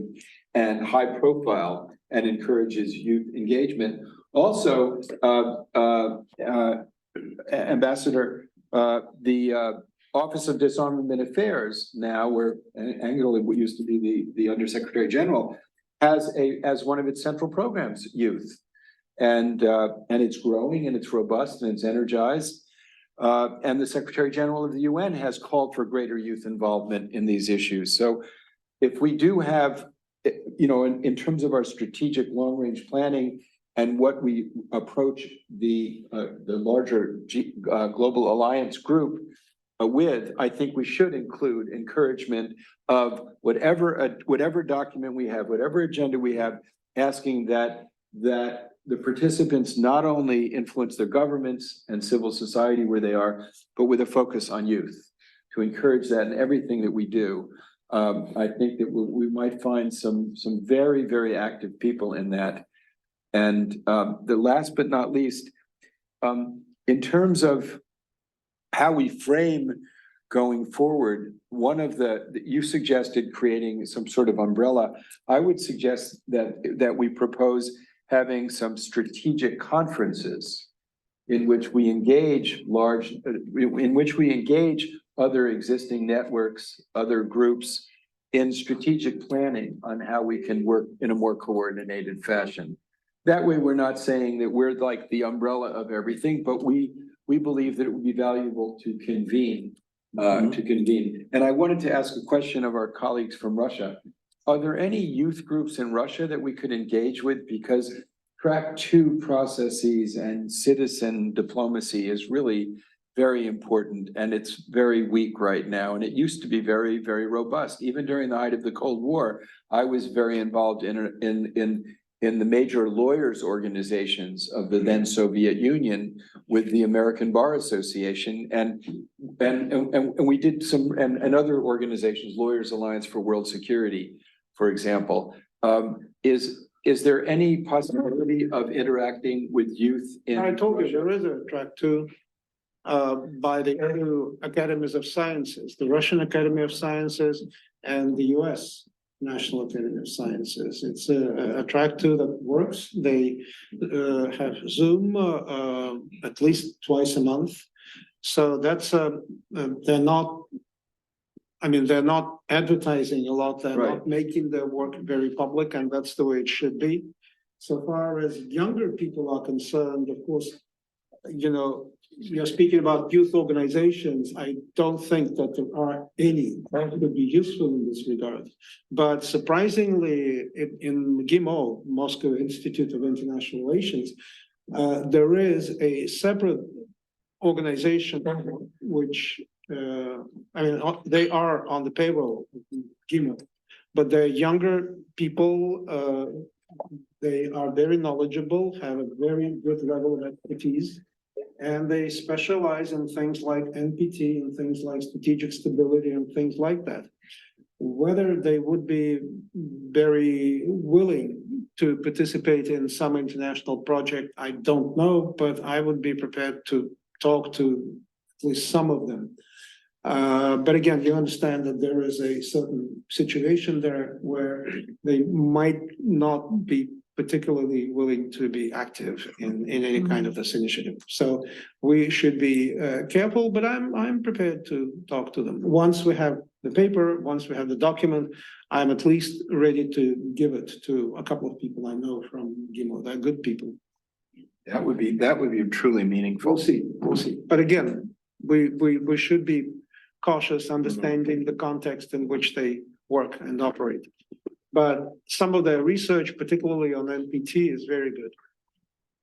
and high profile and encourages youth engagement. Also, Ambassador, the Office of Disarmament Affairs now, where Angela used to be the Undersecretary General, has one of its central programs, youth. And it's growing and it's robust and it's energized. And the Secretary General of the UN has called for greater youth involvement in these issues. So if we do have, in terms of our strategic long-range planning and what we approach the larger global alliance group with, I think we should include encouragement of whatever document we have, whatever agenda we have, asking that the participants not only influence their governments and civil society where they are, but with a focus on youth, to encourage that in everything that we do. I think that we might find some very, very active people in that. And the last but not least, in terms of how we frame going forward, you suggested creating some sort of umbrella. I would suggest that we propose having some strategic conferences in which we engage other existing networks, other groups in strategic planning on how we can work in a more coordinated fashion. That way, we're not saying that we're like the umbrella of everything, but we believe that it would be valuable to convene. And I wanted to ask a question of our colleagues from Russia. Are there any youth groups in Russia that we could engage with? Because track 2 processes and citizen diplomacy is really very important, and it's very weak right now. And it used to be very, very robust. Even during the height of the Cold War, I was very involved in the major lawyers organizations of the then Soviet Union with the American Bar Association, and we did some and other organizations, Lawyers Alliance for World Security, for example. Is there any possibility of interacting with youth in I told you, Russia? there is a track 2 by the two academies of sciences, the Russian Academy of Sciences and the US National Academy of Sciences. It's a track 2 that works. They have Zoom at least twice a month. So that's they're not advertising a lot. They're not making their work very public, and that's the way it should be. So far as younger people are concerned, of course, you're speaking about youth organizations. I don't think that there are any that would be useful in this regard. But surprisingly, in GIMO, Moscow Institute of International Relations, there is a separate organization which, they are on the payroll of GIMO, but they're younger people. They are very knowledgeable, have a very good level of expertise, and they specialize in things like NPT and things like strategic stability and things like that. Whether they would be very willing to participate in some international project, I don't know, but I would be prepared to talk to at least some of them. But again, you understand that there is a certain situation there where they might not be particularly willing to be active in any kind of this initiative. So we should be careful, but I'm prepared to talk to them. Once we have the paper, once we have the document, I'm at least ready to give it to a couple of people I know from GIMO. They're good people. That would be truly meaningful. We'll see. But again, we should be cautious, understanding the context in which they work and operate. But some of their research, particularly on NPT, is very good.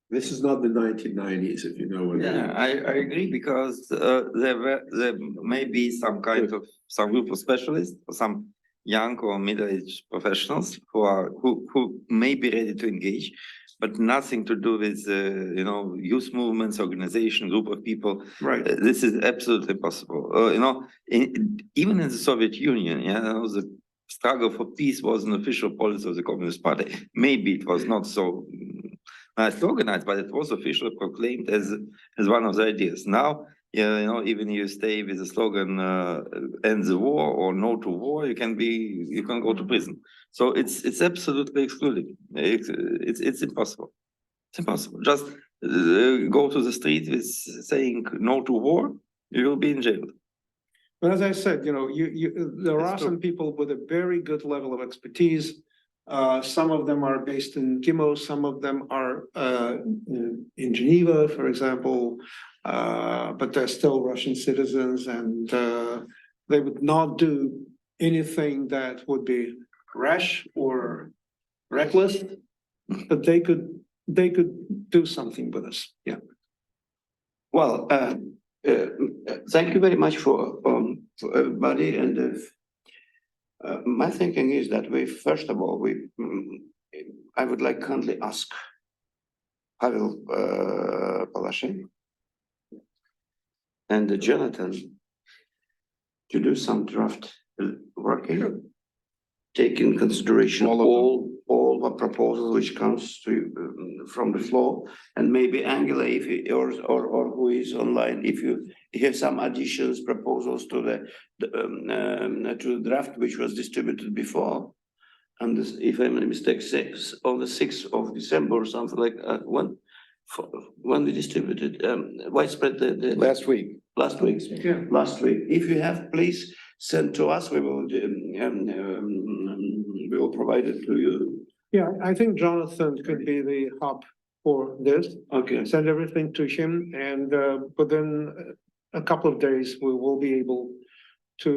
This is not the 1990s, if you know what I mean. Yeah, I agree, because there may be some group of specialists or some young or middle-aged professionals who may be ready to engage, but nothing to do with youth movements, organization, group of people. Right. This is absolutely impossible. Even in the Soviet Union, the struggle for peace was an official policy of the Communist Party. Maybe it was not so nicely organized, but it was officially proclaimed as one of the ideas. Now, even you stay with the slogan "End the war" or "No to war," you can go to prison. So it's absolutely excluded. It's impossible. It's impossible. Just go to the street with saying "No to war," you will be in jail. But as I said, there are some people with a very good level of expertise. Some of them are based in GIMO, some of them are in Geneva, for example, but they're still Russian citizens, and they would not do anything that would be rash or reckless, but they could do something with us. Yeah. Well, thank you very much for everybody. And my thinking is that first of all, I would like kindly ask Pavel Palashin and Jonathan to do some draft work here, take in consideration all the proposals which comes from the floor, and maybe Angela, or who is online, if you have some additions, proposals to the draft which was distributed before, and this, if I'm not mistaken, on the 6th of December or something like when we distributed widespread Last week. Last week. Yeah. Last week. If you have, please send to us. We will provide it to you. Yeah, I think Jonathan could be the hub for this. Okay. Send everything to him, and within a couple of days, we will be able to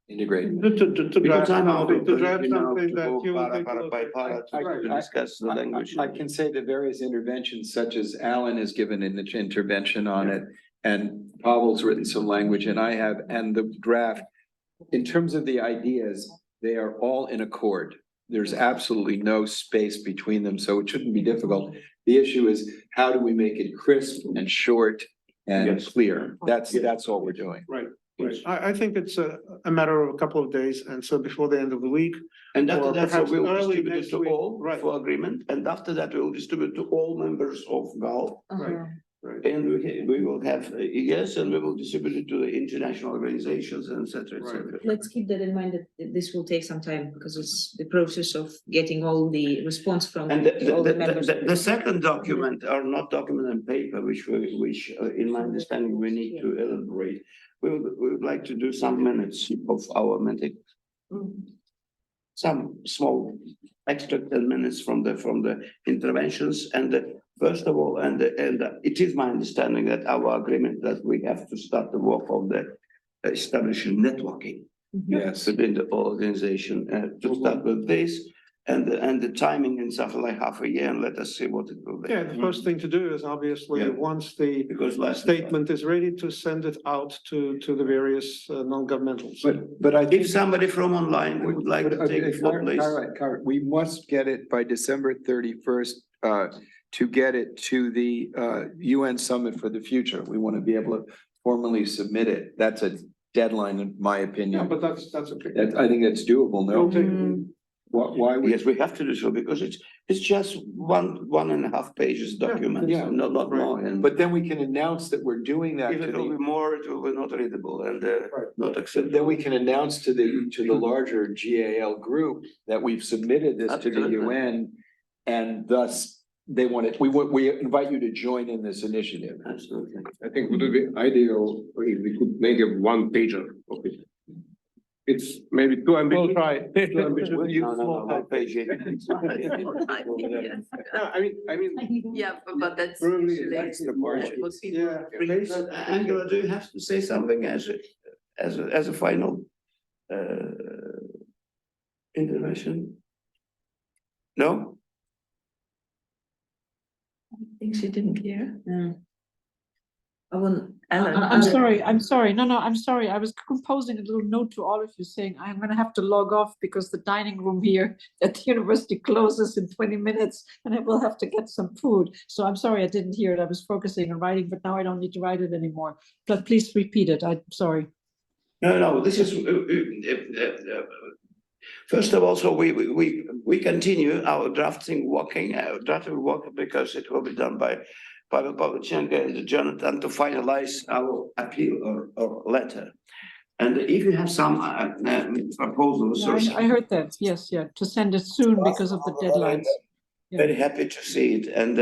Integrate. draft something that you will take a look at. to discuss the language. I can say the various interventions, such as Alan has given an intervention on it, and Pavel's written some language, and I have, and the draft. In terms of the ideas, they are all in accord. There's absolutely no space between them, so it shouldn't be difficult. The issue is, how do we make it crisp and short and clear? That's all we're doing. Right. I think it's a matter of a couple of days, and so before the end of the week. And or after that, perhaps we will early distribute it next to week. all Right. for agreement, and after that, we will distribute to all members of GAL. Right. And we will have, and we will distribute it to the international organizations, and et cetera, et cetera. Let's keep that in mind that this will take some time because it's the process of getting all the response from And all the members. the second document are not document on paper, which in my understanding, we need to elaborate. We would like to do some minutes of our meeting. Some small extract 10 minutes from the interventions, and first of all, and it is my understanding that our agreement that we have to start the work of the establishing networking. Yes. Within the organization, to start with this, and the timing and something like half a year, and let us see what it will be. Yeah, the first thing to do is obviously, Yeah. once the Because last statement is ready, to send it out to the various non-governmentals. But I think. If somebody from online would like to take the floor, please. We must get it by December 31st, to get it to the, UN Summit for the Future. We want to be able to formally submit it. That's a deadline, in my Yeah, opinion. but that's okay. I think that's doable, no? We'll take- Why would? Yes, we have to do so because it's just one and a half pages document, Yeah. not more. And But then we can announce that we're doing that if to it will be the, more, it will be not readable and not acceptable. then we can announce to the larger GAL group that we've submitted this to the Absolutely. UN. And thus, they want it, we invite you to join in this initiative. Absolutely. I think it would be ideal if we could make a one pager of it. It's maybe too ambitious. We'll try. Too ambitious. No, one page. I think, yes. No, I mean, Yeah, but that's. Probably usually that's the margin. what people- Yeah. Angela, do you have to say something as a final intervention? No? I think she didn't hear. No. I want, Alan. I'm sorry. No, I'm sorry. I was composing a little note to all of you saying I'm gonna have to log off because the dining room here at the university closes in 20 minutes and I will have to get some food. So I'm sorry I didn't hear it. I was focusing on writing, but now I don't need to write it anymore. But please repeat it. I'm sorry. No, this is, first of all, so we continue our drafting working because it will be done by Pavel Pavlichenko and Jonathan to finalize our appeal or letter. And if you have some proposals. Yeah, I heard that. Yes, yeah, to send it soon because of the deadlines. Yeah. Very happy to see it. And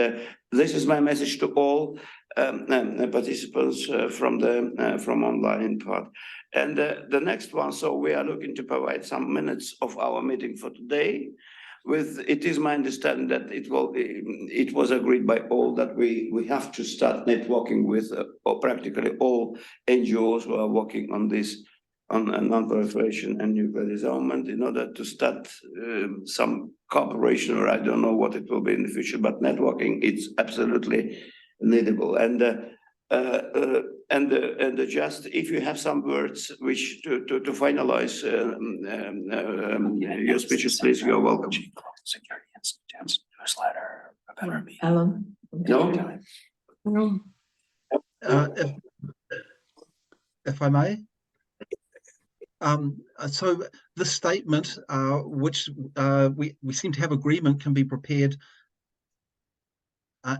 this is my message to all participants from online part. And the next one, so we are looking to provide some minutes of our meeting for today. It is my understanding that it was agreed by all that we have to start networking with practically all NGOs who are working on this, on non-proliferation and nuclear disarmament, in order to start some cooperation, or I don't know what it will be in the future, but networking, it's absolutely needable. And just if you have some words which to finalize your speeches, please, you're welcome. Security Institute's newsletter about me. Alan. No? If I may. So the statement, which we seem to have agreement can be prepared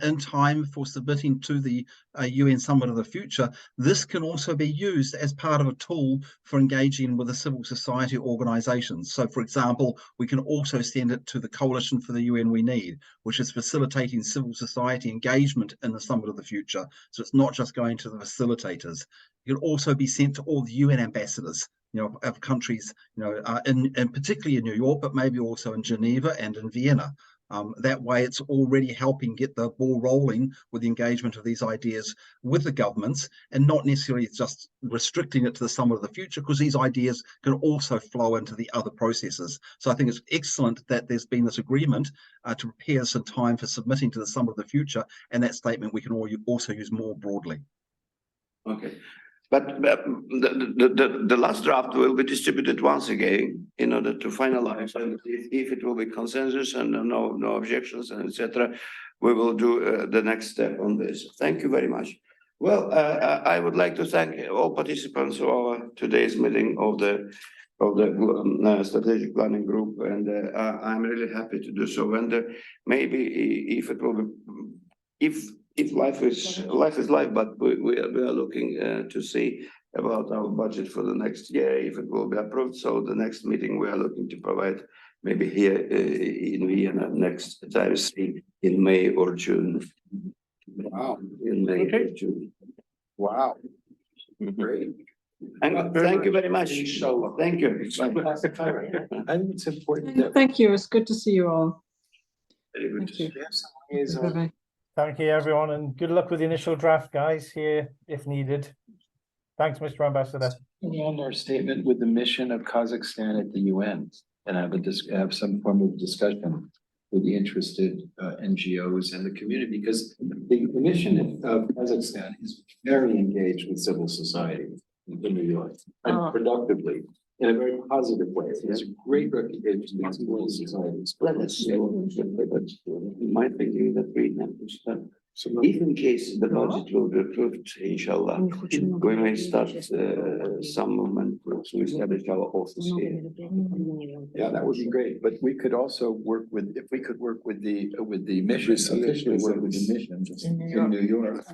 in time for submitting to the UN Summit of the Future. This can also be used as part of a tool for engaging with the civil society organizations. So, for example, we can also send it to the Coalition for the UN We Need, which is facilitating civil society engagement in the Summit of the Future. So it's not just going to the facilitators. It can also be sent to all the UN ambassadors, of countries, and particularly in New York, but maybe also in Geneva and in Vienna. That way, it's already helping get the ball rolling with the engagement of these ideas with the governments, and not necessarily just restricting it to the Summit of the Future, because these ideas can also flow into the other processes. So I think it's excellent that there's been this agreement to prepare some time for submitting to the Summit of the Future, and that statement we can also use more broadly. Okay. But the last draft will be distributed once again in order to finalize, and if it will be consensus and no objections and etc., we will do the next step on this. Thank you very much. Well, I would like to thank all participants of our today's meeting of the strategic planning group, and I'm really happy to do so. And maybe if it will be, if life is life, but we are looking to see about our budget for the next year, if it will be approved. So the next meeting we are looking to provide maybe here in Vienna next time in May or June. Wow. In May or June. Wow. Great. And thank you very much. Thank you. And it's important that. Thank you. It's good to see you all. Very good. Thank you. Is Bye-bye. Thank you, everyone, and good luck with the initial draft, guys, here if needed. Thanks, Mr. Ambassador. on our statement with the mission of Kazakhstan at the UN. and have some form of discussion with the interested NGOs and the community, because the mission of Kazakhstan is very engaged with civil society in New York, and productively, in a very positive way. It has a great reputation in civil societies. My thinking that we have to start. If in case the budget will be approved, inshallah, we may start some movement to establish our office here. Yeah, that would be great, but we could also work with, if we could work with the mission, officially work with the mission in New York.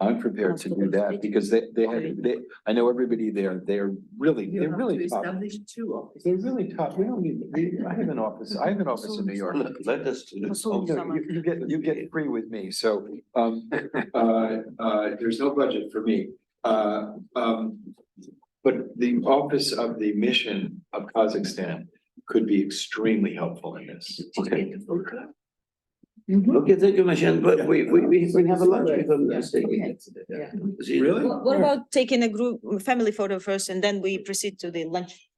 I'm prepared to do that because I know everybody there, they're really tough. They're really tough. We don't need, I have an office in New York. Let us do this. You get free with me, so, there's no budget for me. But the office of the mission of Kazakhstan could be extremely helpful in this. Okay, thank you, Mashan, but we have a lunch with them. Really? What about taking a group family photo first and then we proceed to the lunch?